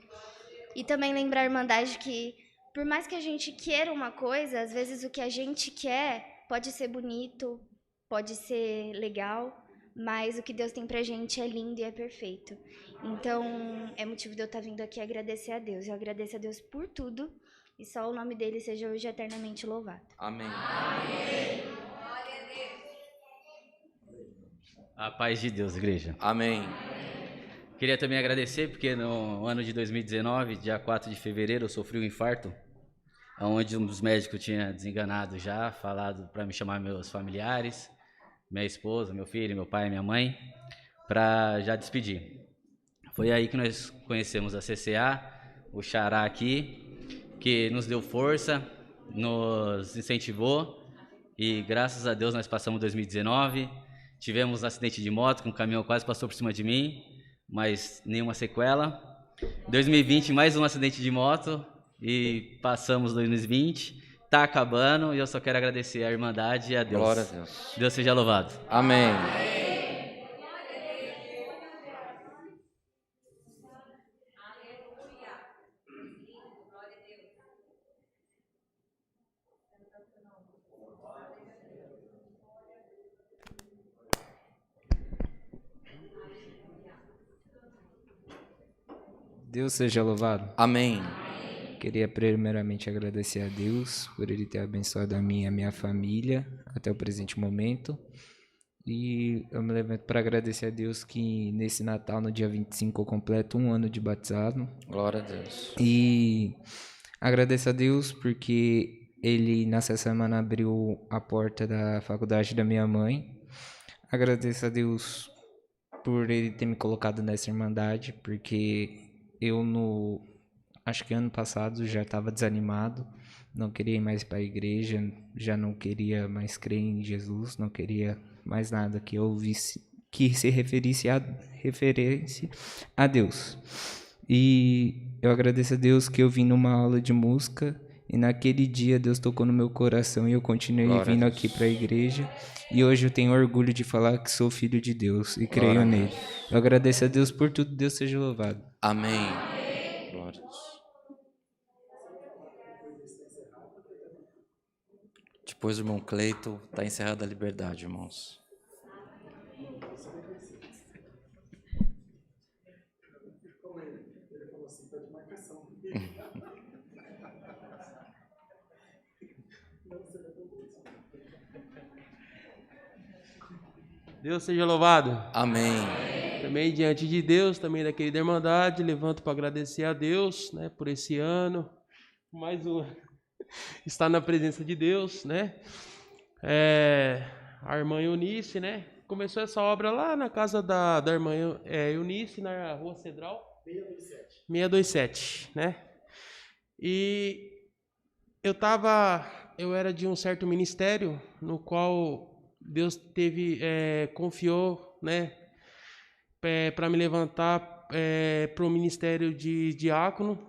E também lembrar a Irmandade que, por mais que a gente queira uma coisa, às vezes o que a gente quer pode ser bonito, pode ser legal, mas o que Deus tem pra gente é lindo e é perfeito. Então, é motivo de eu estar vindo aqui agradecer a Deus. Eu agradeço a Deus por tudo, e só o nome dele seja hoje eternamente louvado. Amém. A paz de Deus, igreja. Amém. Queria também agradecer porque no ano de 2019, dia 4 de fevereiro, eu sofri um infarto, onde um dos médicos tinha desenganado já, falado para me chamar meus familiares, minha esposa, meu filho, meu pai, minha mãe, para já despedir. Foi aí que nós conhecemos a CCA, o Xará aqui, que nos deu força, nos incentivou, e graças a Deus nós passamos 2019, tivemos um acidente de moto, que um caminhão quase passou por cima de mim, mas nenhuma sequela. 2020, mais um acidente de moto, e passamos 2020, tá acabando, e eu só quero agradecer à Irmandade e a Deus. Glória a Deus. Deus seja louvado. Amém. Deus seja louvado. Amém. Queria primeiramente agradecer a Deus por Ele ter abençoado a mim e a minha família até o presente momento. E eu me levanto para agradecer a Deus que nesse Natal, no dia 25, eu completo 1 ano de batizado. Glória a Deus. E agradeço a Deus porque Ele nessa semana abriu a porta da faculdade da minha mãe. Agradeço a Deus por Ele ter me colocado nessa irmandade, porque eu acho que ano passado já estava desanimado, não queria ir mais para a igreja, já não queria mais crer em Jesus, não queria mais nada que ouvisse, que se referisse a Deus. E eu agradeço a Deus que eu vim numa aula de música e naquele dia Deus tocou no meu coração e eu continuei vindo aqui para a igreja. E hoje eu tenho orgulho de falar que sou filho de Deus e creio nele. Eu agradeço a Deus por tudo, Deus seja louvado. Amém. Glória a Deus. Depois do irmão Cleito, está encerrada a liberdade, irmãos. Deus seja louvado. Amém. Também diante de Deus, também da querida Irmandade, levanto para agradecer a Deus, né, por esse ano, mais um estar na presença de Deus, né? A irmã Eunice, né? Começou essa obra lá na casa da irmã Eunice, na Rua Cedral 627, né? E eu era de um certo ministério no qual Deus confiou, né, para me levantar para o ministério de diácono.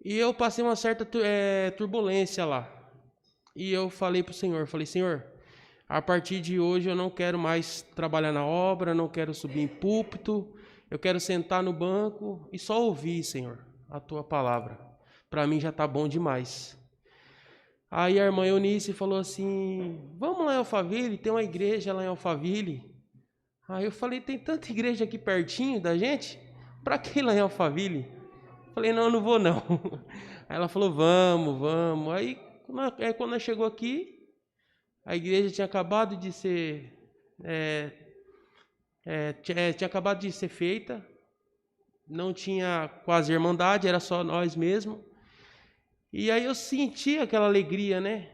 E eu passei uma certa turbulência lá. E eu falei para o Senhor, Senhor, a partir de hoje eu não quero mais trabalhar na obra, não quero subir em púlpito, eu quero sentar no banco e só ouvir, Senhor, a Tua palavra. Para mim já está bom demais. Aí a irmã Eunice falou assim, vamos lá em Alphaville, tem uma igreja lá em Alphaville. Aí eu falei, tem tanta igreja aqui pertinho da gente, para que ir lá em Alphaville? Falei, não, eu não vou não. Aí ela falou, vamos, vamos. Aí quando ela chegou aqui, a igreja tinha acabado de ser tinha acabado de ser feita, não tinha quase irmandade, era só nós mesmo. E aí eu senti aquela alegria, né,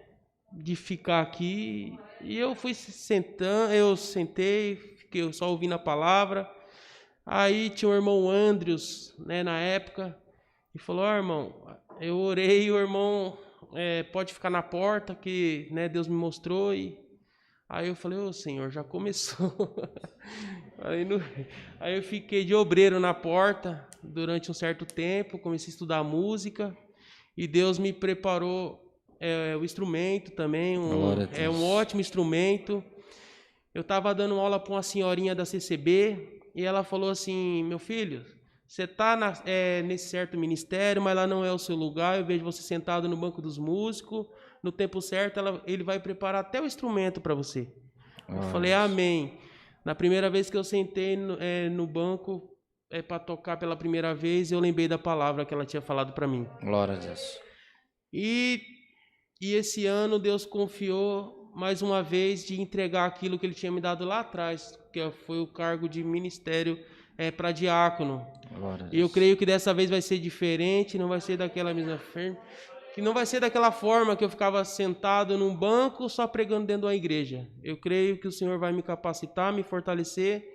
de ficar aqui. E eu fui sentando, eu sentei, fiquei só ouvindo a palavra. Aí tinha o irmão Andrews, né, na época, e falou, irmão, eu orei, o irmão pode ficar na porta, que, né, Deus me mostrou. Aí eu falei, Senhor, já começou. Aí eu fiquei de obreiro na porta durante um certo tempo, comecei a estudar música, e Deus me preparou o instrumento também, um ótimo instrumento. Eu estava dando aula para uma senhorinha da CCB, e ela falou assim, meu filho, você está nesse certo ministério, mas lá não é o seu lugar, eu vejo você sentado no banco dos músicos, no tempo certo ele vai preparar até o instrumento para você. Eu falei, amém. Na primeira vez que eu sentei no banco para tocar pela primeira vez, eu lembrei da palavra que ela tinha falado para mim. Glória a Deus. E esse ano Deus confiou mais uma vez de entregar aquilo que Ele tinha me dado lá atrás, que foi o cargo de ministério para diácono. Glória a Deus. E eu creio que dessa vez vai ser diferente, não vai ser daquela mesma forma, que não vai ser daquela forma que eu ficava sentado num banco só pregando dentro de uma igreja. Eu creio que o Senhor vai me capacitar, me fortalecer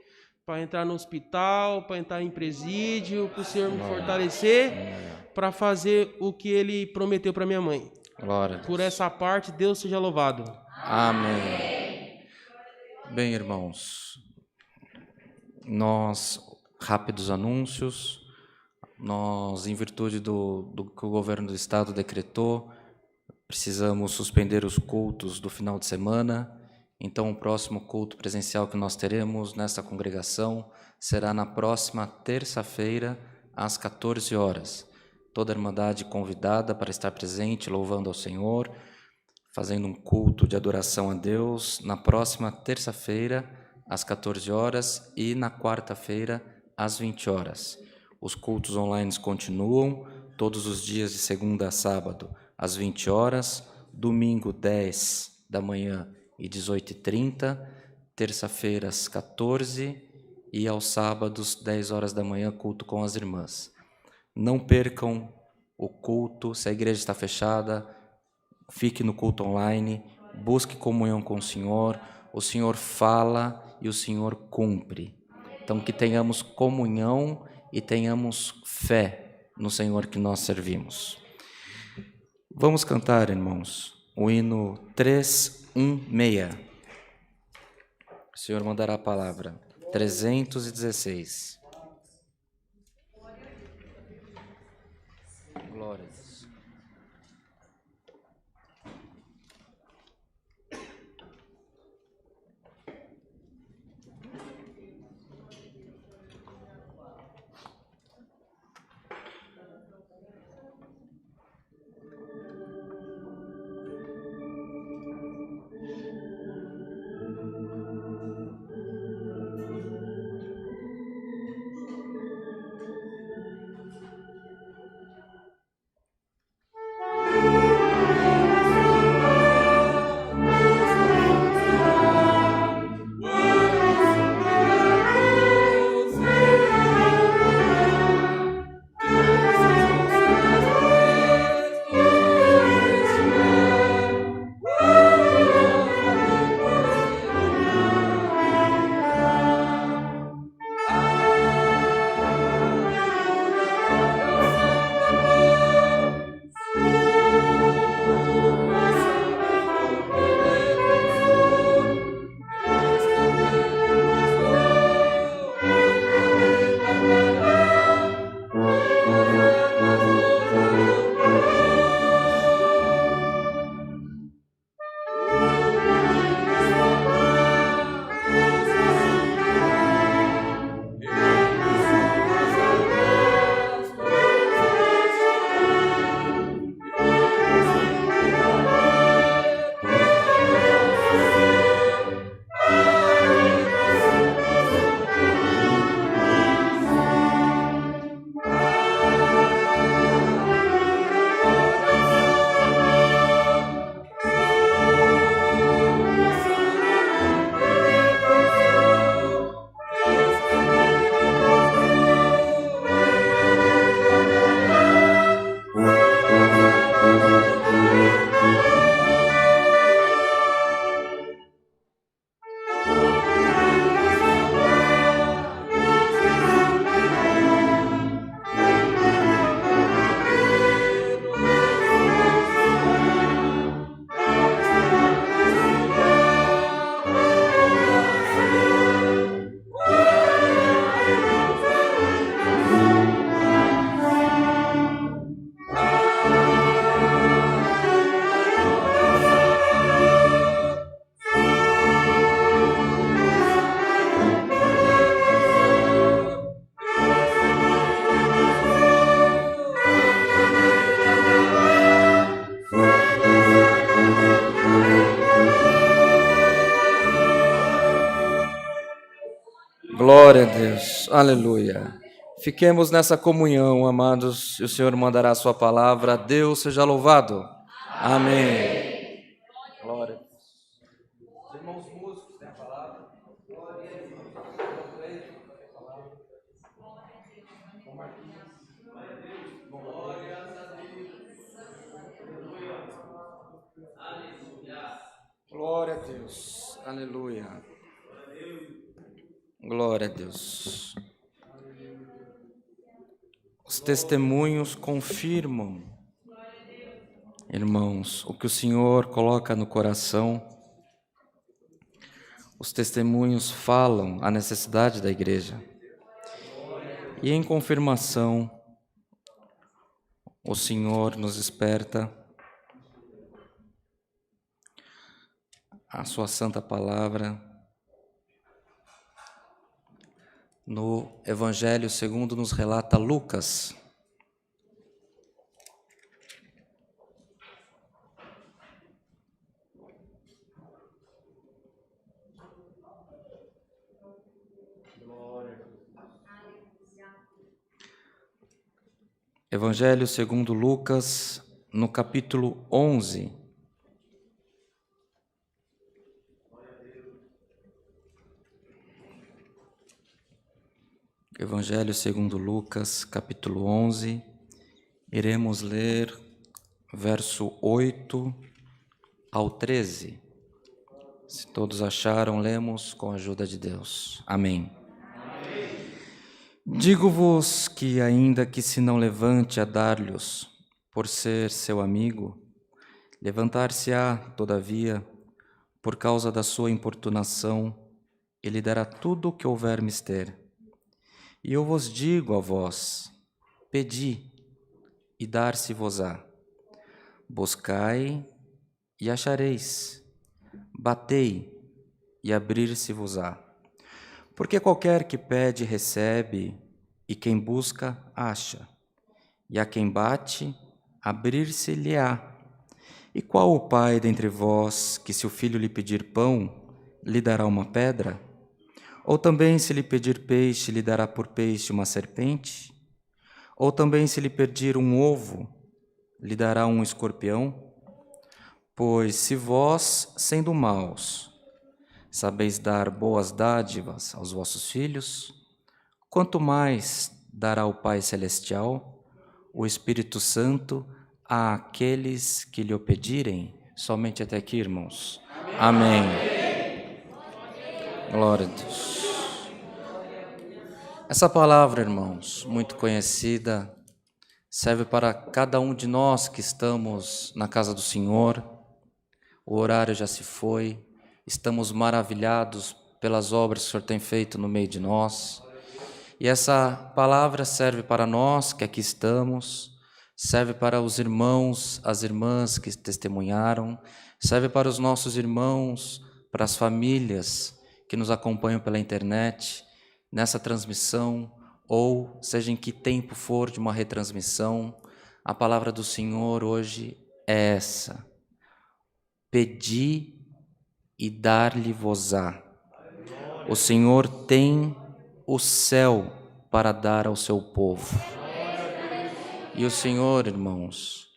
para entrar no hospital, para entrar em presídio, para o Senhor me fortalecer para fazer o que Ele prometeu para minha mãe. Glória a Deus. Por essa parte, Deus seja louvado. Amém. Bem, irmãos, rápidos anúncios. Nós, em virtude do que o governo do estado decretou, precisamos suspender os cultos do final de semana. Então, o próximo culto presencial que nós teremos nesta congregação será na próxima terça-feira, às 14 horas. Toda a Irmandade convidada para estar presente, louvando ao Senhor, fazendo um culto de adoração a Deus, na próxima terça-feira, às 14 horas, e na quarta-feira, às 20 horas. Os cultos online continuam, todos os dias de segunda a sábado, às 20 horas, domingo, 10 da manhã e 18h30, terça-feira, às 14 e aos sábados, 10 horas da manhã, culto com as irmãs. Não percam o culto, se a igreja está fechada, fique no culto online, busque comunhão com o Senhor fala e o Senhor cumpre. Então, que tenhamos comunhão e tenhamos fé no Senhor que nós servimos. Vamos cantar, irmãos, o hino 316. O Senhor mandará a palavra. 316. Glória a Deus. Aleluia. Fiquemos nessa comunhão, amados, e o Senhor mandará a sua palavra. Deus seja louvado. Amém. Glória a Deus. Os irmãos músicos têm a palavra. Glória a Deus. Aleluia. Glória a Deus. Os testemunhos confirmam, irmãos, o que o Senhor coloca no coração. Os testemunhos falam a necessidade da igreja. E em confirmação, o Senhor nos desperta a sua santa palavra no Evangelho segundo nos relata Lucas. Evangelho segundo Lucas, no capítulo 11. Evangelho segundo Lucas, capítulo 11, iremos ler verso 8 ao 13. Se todos acharam, lemos com a ajuda de Deus. Amém. Digo-vos que, ainda que se não levante a dar-lhes por ser seu amigo, levantar-se-á, todavia, por causa da sua importunação, e lhe dará tudo o que houver mister. E eu vos digo a vós, pedi, e dar-se-vos-á. Buscai, e achareis. Batei, e abrir-se-vos-á. Porque qualquer que pede, recebe, e quem busca, acha. E a quem bate, abrir-se-lhe-á. E qual o pai dentre vós, que se o filho lhe pedir pão, lhe dará uma pedra? Ou também, se lhe pedir peixe, lhe dará por peixe uma serpente? Ou também, se lhe pedir um ovo, lhe dará um escorpião? Pois se vós, sendo maus, sabeis dar boas dádivas aos vossos filhos, quanto mais dará o Pai Celestial, o Espírito Santo, àqueles que lhe o pedirem? Somente até aqui, irmãos. Amém. Glória a Deus. Essa palavra, irmãos, muito conhecida, serve para cada um de nós que estamos na casa do Senhor. O horário já se foi, estamos maravilhados pelas obras que o Senhor tem feito no meio de nós. E essa palavra serve para nós que aqui estamos, serve para os irmãos, as irmãs que testemunharam, serve para os nossos irmãos, para as famílias que nos acompanham pela internet, nessa transmissão, ou seja em que tempo for de uma retransmissão. A palavra do Senhor hoje é essa: pedi e dar-lhe-vos-á. O Senhor tem o céu para dar ao seu povo. E o Senhor, irmãos,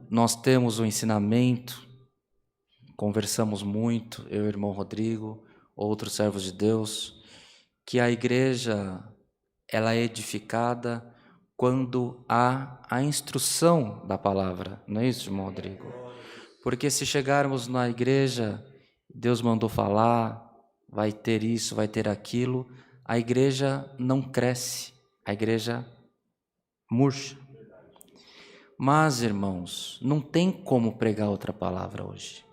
nós temos o ensinamento, conversamos muito, eu e o irmão Rodrigo, outros servos de Deus, que a igreja ela é edificada quando há a instrução da palavra. Não é isso, irmão Rodrigo? Porque se chegarmos na igreja, Deus mandou falar, vai ter isso, vai ter aquilo, a igreja não cresce, a igreja murcha. Mas, irmãos, não tem como pregar outra palavra hoje,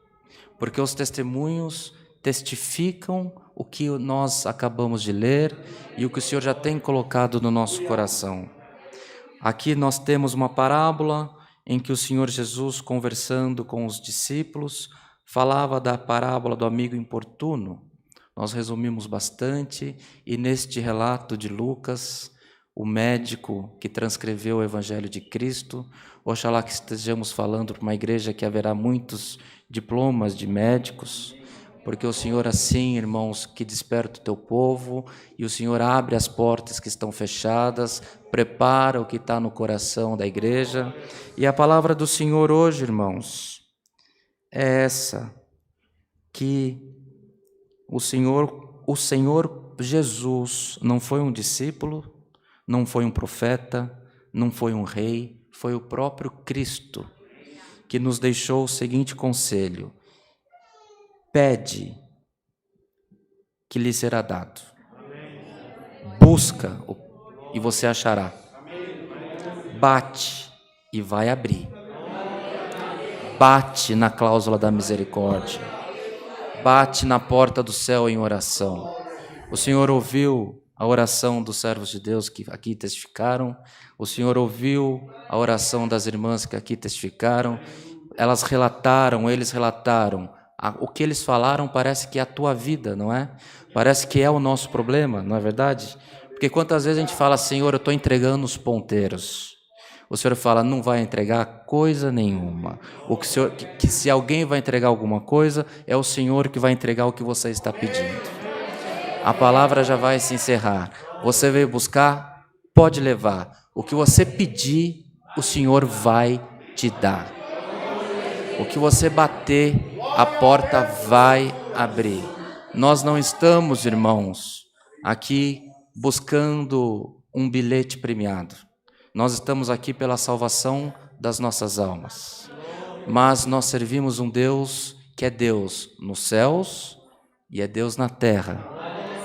porque os testemunhos testificam o que nós acabamos de ler e o que o Senhor já tem colocado no nosso coração. Aqui nós temos uma parábola em que o Senhor Jesus, conversando com os discípulos, falava da parábola do amigo importuno. Nós resumimos bastante, e neste relato de Lucas, o médico que transcreveu o Evangelho de Cristo, oxalá que estejamos falando para uma igreja que haverá muitos diplomas de médicos, porque o Senhor assim, irmãos, que desperta o teu povo, e o Senhor abre as portas que estão fechadas, prepara o que está no coração da igreja. E a palavra do Senhor hoje, irmãos, é essa, que o Senhor Jesus não foi um discípulo, não foi um profeta, não foi um rei, foi o próprio Cristo que nos deixou o seguinte conselho: pede, que lhe será dado. Busca, e você achará. Bate, e vai abrir. Bate na cláusula da misericórdia. Bate na porta do céu em oração. O Senhor ouviu a oração dos servos de Deus que aqui testificaram. O Senhor ouviu a oração das irmãs que aqui testificaram. Eles relataram. O que eles falaram parece que é a tua vida, não é? Parece que é o nosso problema, não é verdade? Porque quantas vezes a gente fala, Senhor, eu estou entregando os ponteiros. O Senhor fala, não vai entregar coisa nenhuma. Que se alguém vai entregar alguma coisa, é o Senhor que vai entregar o que você está pedindo. A palavra já vai se encerrar. Você veio buscar, pode levar. O que você pedir, o Senhor vai te dar. O que você bater, a porta vai abrir. Nós não estamos, irmãos, aqui buscando um bilhete premiado. Nós estamos aqui pela salvação das nossas almas. Mas nós servimos um Deus que é Deus nos céus e é Deus na terra.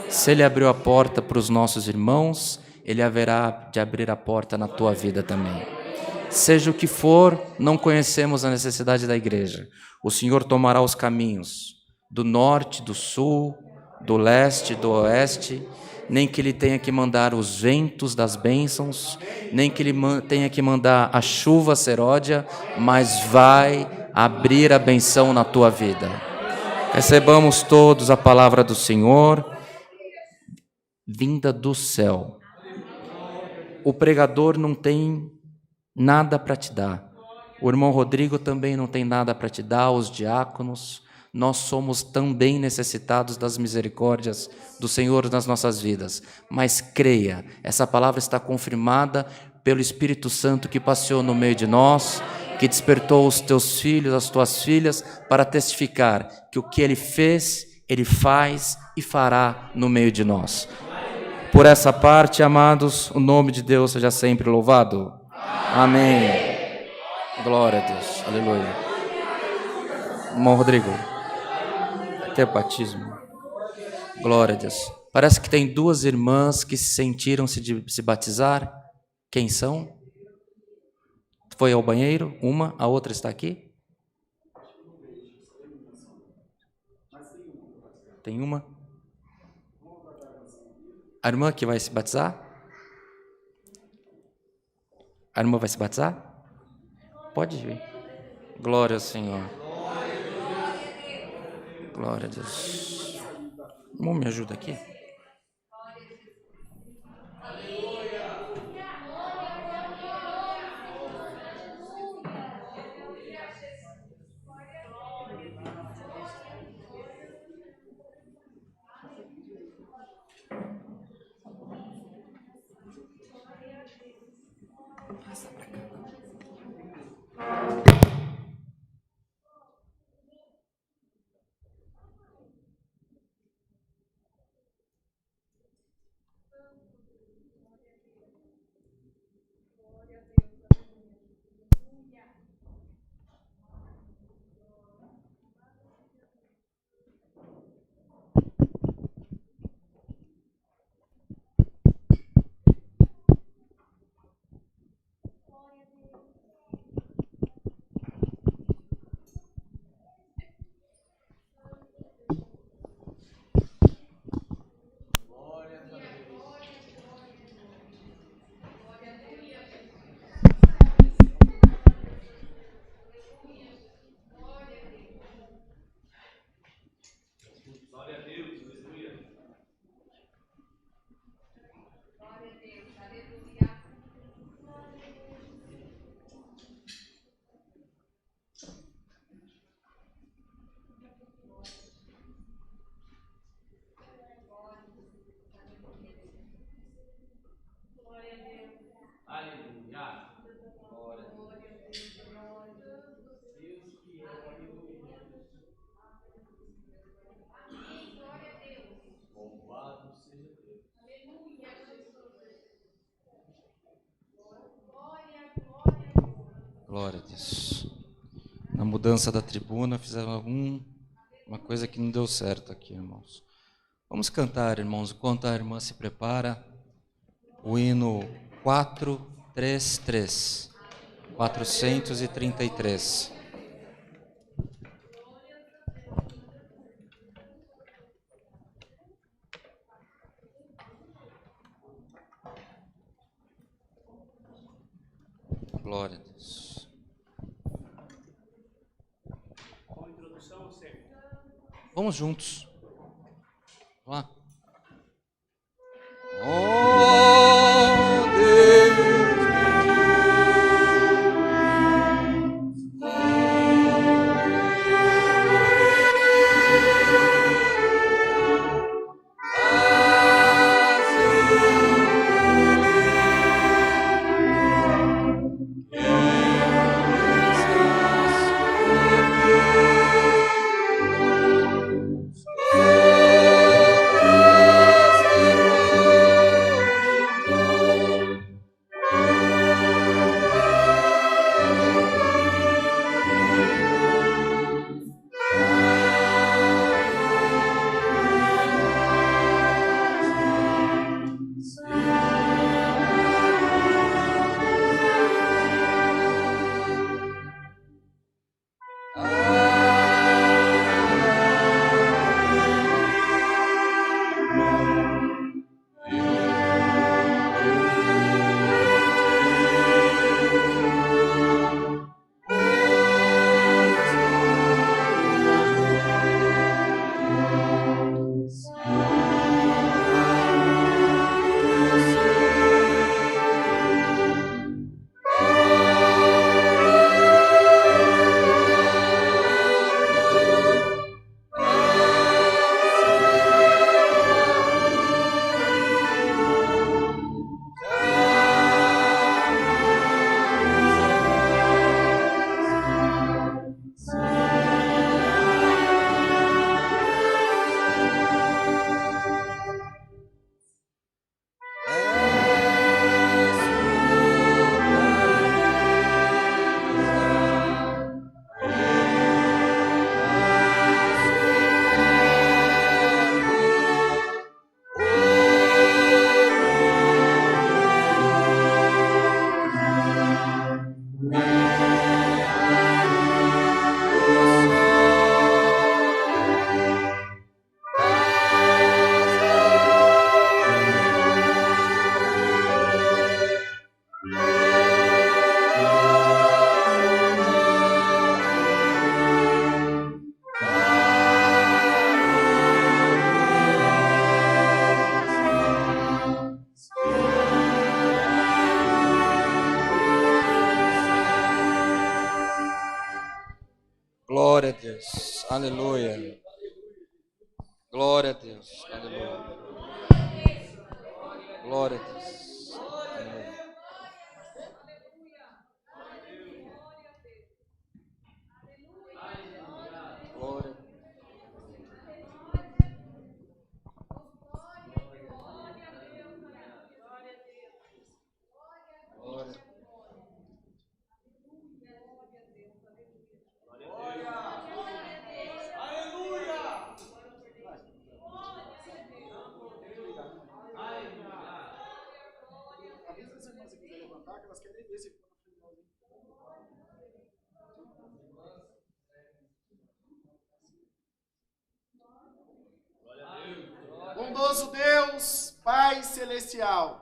Se Ele abriu a porta para os nossos irmãos, Ele haverá de abrir a porta na tua vida também. Seja o que for, não conhecemos a necessidade da igreja. O Senhor tomará os caminhos do norte, do sul, do leste, do oeste, nem que Ele tenha que mandar os ventos das bênçãos, nem que Ele tenha que mandar a chuva seródia, mas vai abrir a benção na tua vida. Recebamos todos a palavra do Senhor, vinda do céu. O pregador não tem nada para te dar. O irmão Rodrigo também não tem nada para te dar, os diáconos. Nós somos também necessitados das misericórdias do Senhor nas nossas vidas. Mas creia, essa palavra está confirmada pelo Espírito Santo que passeou no meio de nós, que despertou os teus filhos, as tuas filhas, para testificar que o que Ele fez, Ele faz e fará no meio de nós. Por essa parte, amados, o nome de Deus seja sempre louvado. Amém. Glória a Deus. Aleluia. Irmão Rodrigo, até o batismo. Glória a Deus. Parece que tem duas irmãs que sentiram-se se batizar. Quem são? Foi ao banheiro? Uma, a outra está aqui? Tem uma? A irmã que vai se batizar? A irmã vai se batizar? Pode vir. Glória ao Senhor. Glória a Deus. Irmão, me ajuda aqui. Glória a Deus. Na mudança da tribuna, fizeram uma coisa que não deu certo aqui, irmãos. Vamos cantar, irmãos, enquanto a irmã se prepara, o hino 433. 433. Glória a Deus. Vamos juntos. Vamos lá. Oh, Deus. Glória a Deus, aleluia. Glória a Deus, aleluia. Glória a Deus, aleluia. Glória. Glória. Bondoso Deus, Pai Celestial,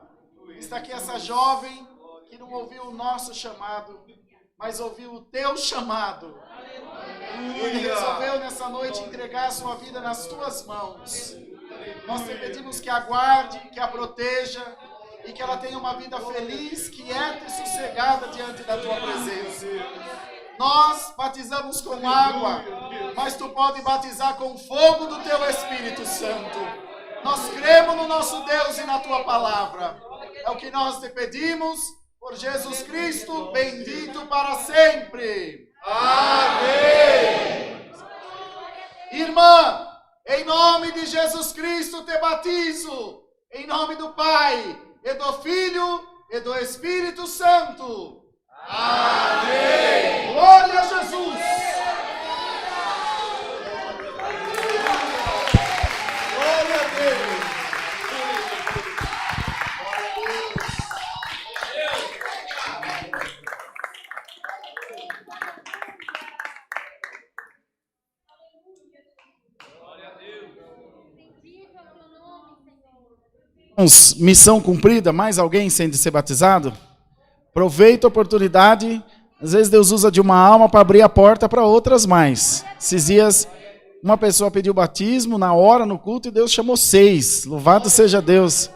está aqui essa jovem que não ouviu o nosso chamado, mas ouviu o teu chamado. Ele resolveu nessa noite entregar a sua vida nas tuas mãos. Nós te pedimos que a guarde, que a proteja e que ela tenha uma vida feliz, quieta e sossegada diante da tua presença. Nós batizamos com água, mas tu pode batizar com fogo do teu Espírito Santo. Nós cremos no nosso Deus e na tua palavra. É o que nós te pedimos por Jesus Cristo, bendito para sempre. Amém. Irmã, em nome de Jesus Cristo te batizo, em nome do Pai, e do Filho, e do Espírito Santo. Amém. Missão cumprida, mais alguém sem de ser batizado? Aproveita a oportunidade. Às vezes Deus usa de uma alma para abrir a porta para outras mais. Esses dias, uma pessoa pediu batismo na hora, no culto, e Deus chamou 6. Louvado seja Deus.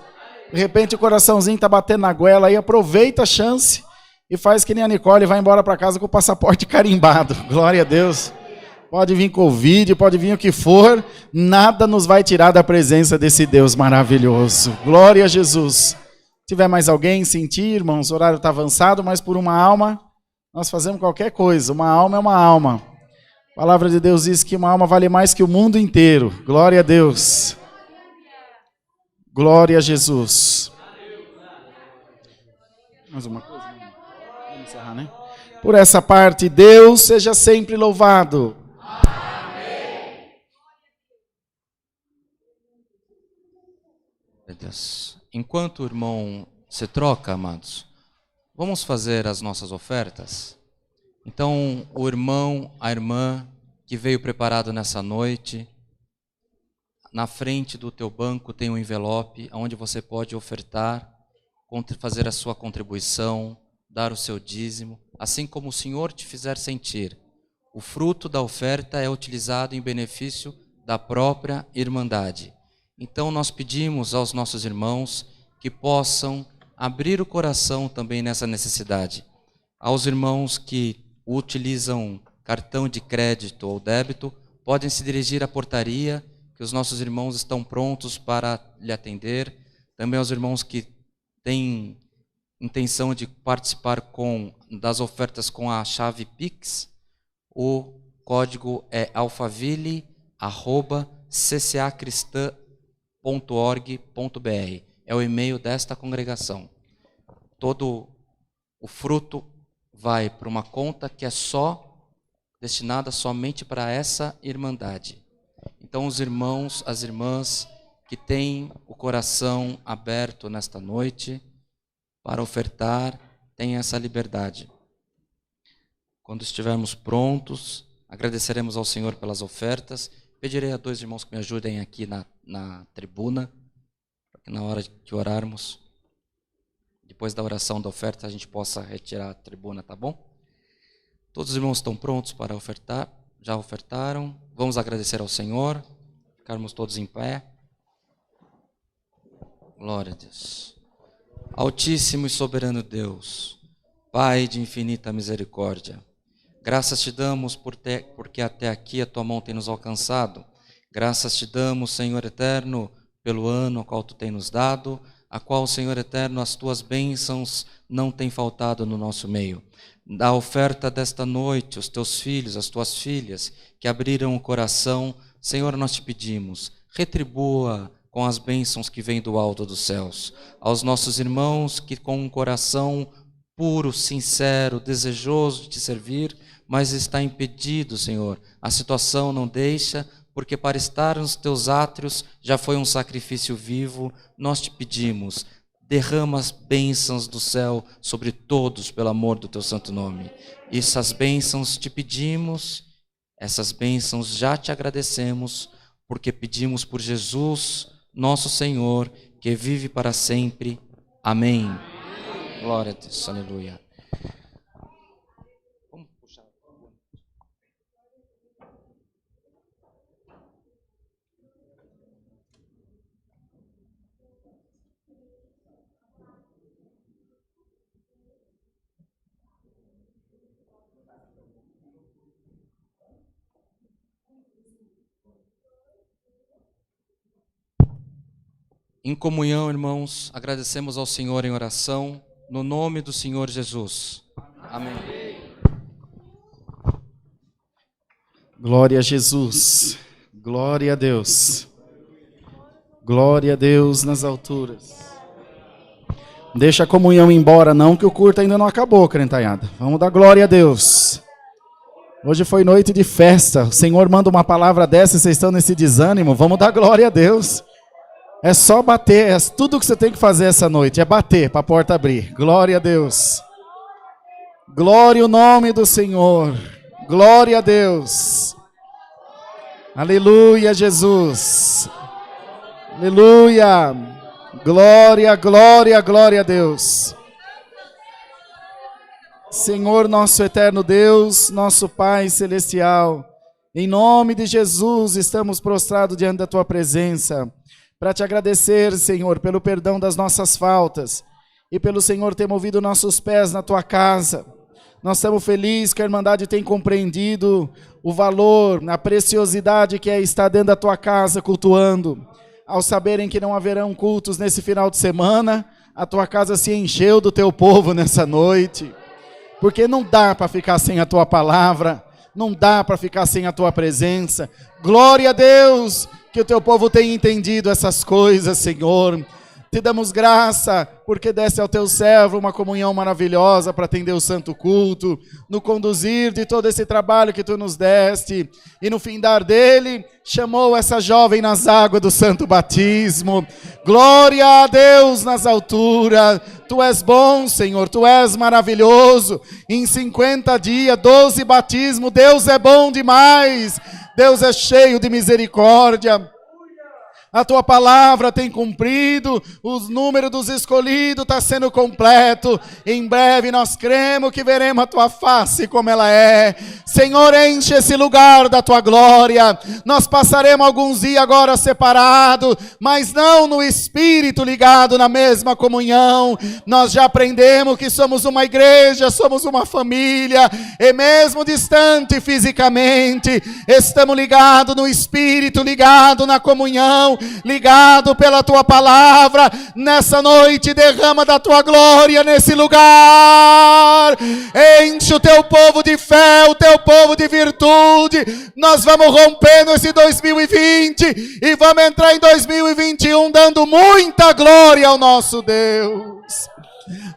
De repente o coraçãozinho está batendo na goela aí, aproveita a chance e faz que nem a Nicole e vai embora para casa com o passaporte carimbado. Glória a Deus. Pode vir Covid, pode vir o que for, nada nos vai tirar da presença desse Deus maravilhoso. Glória a Jesus. Se tiver mais alguém, sentir, irmãos, o horário está avançado, mas por uma alma, nós fazemos qualquer coisa. Uma alma é uma alma. A palavra de Deus diz que uma alma vale mais que o mundo inteiro. Glória a Deus. Glória a Jesus. Mais uma coisa? Vamos encerrar, né? Por essa parte, Deus seja sempre louvado. Deus. Enquanto o irmão se troca, amados, vamos fazer as nossas ofertas? Então, o irmão, a irmã que veio preparado nessa noite, na frente do teu banco tem um envelope onde você pode ofertar, fazer a sua contribuição, dar o seu dízimo, assim como o Senhor te fizer sentir. O fruto da oferta é utilizado em benefício da própria irmandade. Então nós pedimos aos nossos irmãos que possam abrir o coração também nessa necessidade. Aos irmãos que utilizam cartão de crédito ou débito, podem se dirigir à portaria, que os nossos irmãos estão prontos para lhe atender. Também aos irmãos que têm intenção de participar das ofertas com a chave Pix, o código é alfaville@ccacristã.org.br. É o e-mail desta congregação. Todo o fruto vai para uma conta que é destinada somente para essa irmandade. Então os irmãos, as irmãs que têm o coração aberto nesta noite para ofertar, têm essa liberdade. Quando estivermos prontos, agradeceremos ao Senhor pelas ofertas. Pedirei a 2 irmãos que me ajudem aqui na tribuna, para que na hora que orarmos, depois da oração da oferta, a gente possa retirar a tribuna, tá bom? Todos os irmãos estão prontos para ofertar? Já ofertaram? Vamos agradecer ao Senhor, ficarmos todos em pé. Glória a Deus. Altíssimo e soberano Deus, Pai de infinita misericórdia, graças te damos porque até aqui a tua mão tem nos alcançado. Graças te damos, Senhor eterno, pelo ano ao qual tu tem nos dado, a qual, Senhor eterno, as tuas bênçãos não têm faltado no nosso meio. Da oferta desta noite, os teus filhos, as tuas filhas, que abriram o coração, Senhor, nós te pedimos, retribua com as bênçãos que vêm do alto dos céus. Aos nossos irmãos que com um coração puro, sincero, desejoso de te servir, mas está impedido, Senhor. A situação não deixa, porque para estar nos teus átrios já foi um sacrifício vivo. Nós te pedimos, derrama as bênçãos do céu sobre todos, pelo amor do teu santo nome. Essas bênçãos te pedimos, essas bênçãos já te agradecemos, porque pedimos por Jesus, nosso Senhor, que vive para sempre. Amém. Glória a Deus, aleluia. Em comunhão, irmãos, agradecemos ao Senhor em oração, no nome do Senhor Jesus. Amém. Glória a Jesus. Glória a Deus. Glória a Deus nas alturas. Deixa a comunhão ir embora não, que o culto ainda não acabou, crentanhada. Vamos dar glória a Deus. Hoje foi noite de festa. O Senhor manda uma palavra dessa e vocês estão nesse desânimo. Vamos dar glória a Deus. É só bater, é tudo que você tem que fazer essa noite, é bater para a porta abrir. Glória a Deus. Glória ao nome do Senhor. Glória a Deus. Aleluia, Jesus. Aleluia. Glória, glória, glória a Deus. Senhor, nosso eterno Deus, nosso Pai celestial, em nome de Jesus estamos prostrados diante da Tua presença para Te agradecer, Senhor, pelo perdão das nossas faltas e pelo Senhor ter movido nossos pés na Tua casa. Nós estamos felizes que a Irmandade tem compreendido o valor, a preciosidade que é estar dentro da Tua casa cultuando. Ao saberem que não haverão cultos nesse final de semana, a Tua casa se encheu do Teu povo nessa noite. Porque não dá para ficar sem a Tua palavra, não dá para ficar sem a Tua presença. Glória a Deus que o Teu povo tenha entendido essas coisas, Senhor. Te damos graça, porque deste ao Teu servo uma comunhão maravilhosa para atender o santo culto, no conduzir de todo esse trabalho que Tu nos deste, e no findar dele, chamou essa jovem nas águas do santo batismo. Glória a Deus nas alturas. Tu és bom, Senhor, Tu és maravilhoso. Em 50 dias, 12 batismos, Deus é bom demais. Deus é cheio de misericórdia. A Tua palavra tem cumprido, os números dos escolhidos está sendo completo. Em breve nós cremos que veremos a Tua face como ela é. Senhor, enche esse lugar da Tua glória. Nós passaremos alguns dias agora separados, mas não no espírito ligado na mesma comunhão. Nós já aprendemos que somos uma igreja, somos uma família, e mesmo distante fisicamente, estamos ligados no espírito, ligados na comunhão, ligado pela Tua palavra. Nessa noite derrama da Tua glória nesse lugar, enche o Teu povo de fé, o Teu povo de virtude. Nós vamos rompendo esse 2020 e vamos entrar em 2021 dando muita glória ao nosso Deus.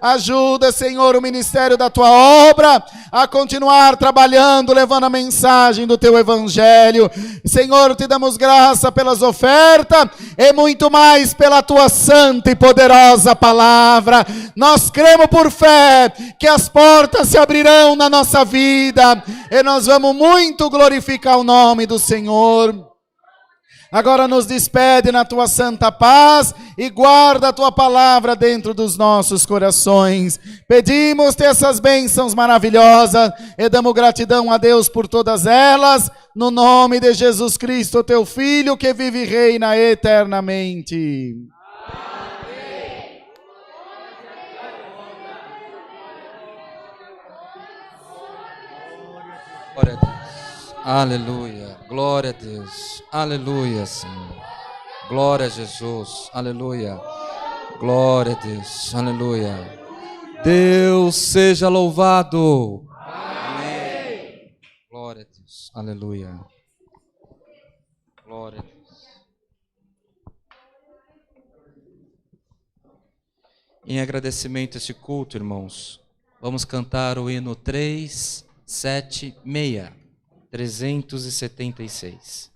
Ajuda, Senhor, o ministério da Tua obra a continuar trabalhando, levando a mensagem do Teu Evangelho. Senhor, Te damos graça pelas ofertas e muito mais pela Tua santa e poderosa palavra. Nós cremos por fé que as portas se abrirão na nossa vida e nós vamos muito glorificar o nome do Senhor. Agora nos despede na Tua santa paz e guarda a Tua palavra dentro dos nossos corações. Pedimos-Te essas bênçãos maravilhosas e damos gratidão a Deus por todas elas, no nome de Jesus Cristo, Teu Filho, que vive e reina eternamente. Amém. Glória a Deus. Aleluia. Glória a Deus. Aleluia, Senhor. Glória a Jesus. Aleluia. Glória a Deus. Aleluia. Deus seja louvado. Amém. Glória a Deus. Aleluia. Glória a Deus. Em agradecimento a esse culto, irmãos, vamos cantar o hino 376. 376.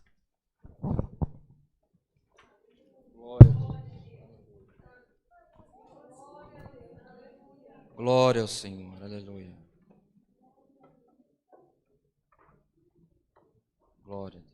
Glória ao Senhor, aleluia. Glória a Deus.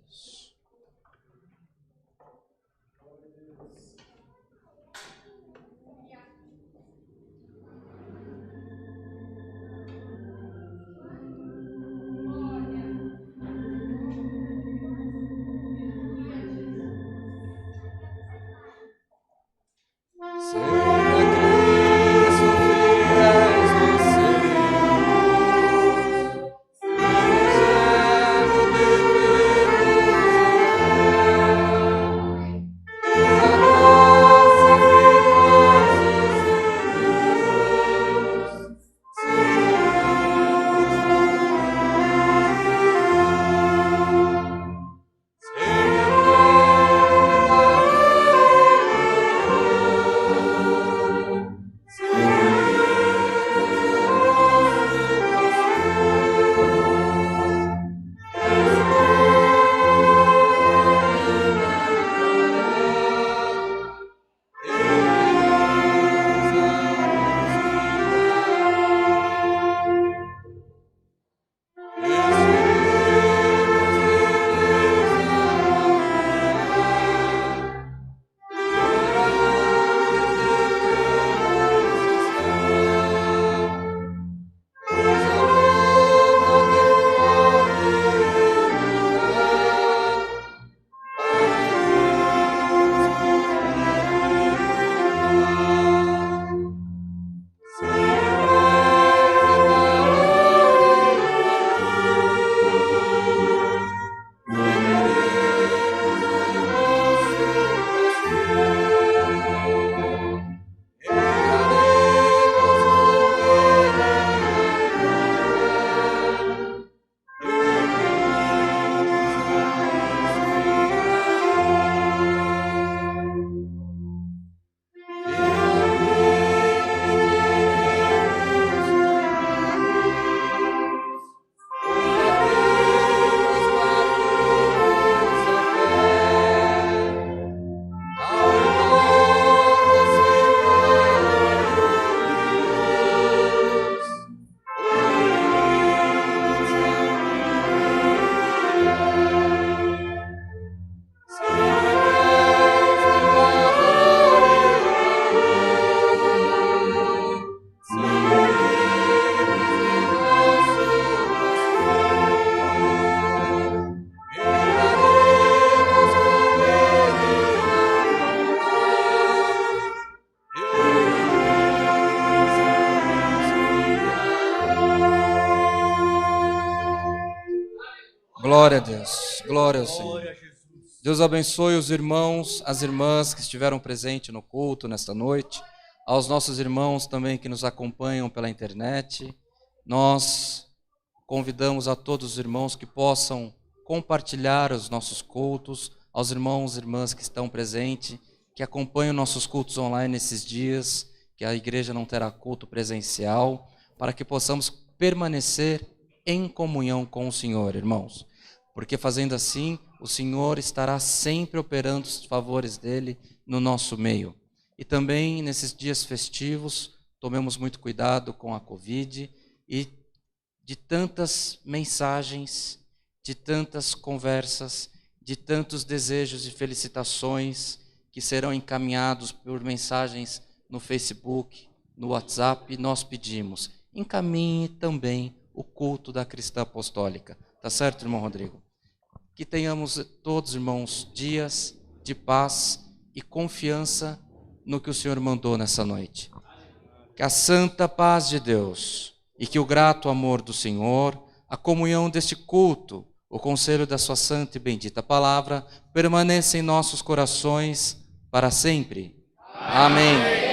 Glória a Deus. Glória ao Senhor. Deus abençoe os irmãos, as irmãs que estiveram presentes no culto nesta noite, aos nossos irmãos também que nos acompanham pela internet. Nós convidamos a todos os irmãos que possam compartilhar os nossos cultos, aos irmãos e irmãs que estão presentes, que acompanham nossos cultos online nesses dias, que a igreja não terá culto presencial, para que possamos permanecer em comunhão com o Senhor, irmãos. Porque fazendo assim, o Senhor estará sempre operando os favores dele no nosso meio. E também nesses dias festivos, tomemos muito cuidado com a Covid e de tantas mensagens, de tantas conversas, de tantos desejos e felicitações que serão encaminhados por mensagens no Facebook, no WhatsApp, nós pedimos, encaminhe também o culto da Cristã Apostólica. Tá certo, irmão Rodrigo? Que tenhamos todos, irmãos, dias de paz e confiança no que o Senhor mandou nessa noite. Que a santa paz de Deus e que o grato amor do Senhor, a comunhão deste culto, o conselho da sua santa e bendita palavra, permaneça em nossos corações para sempre. Amém.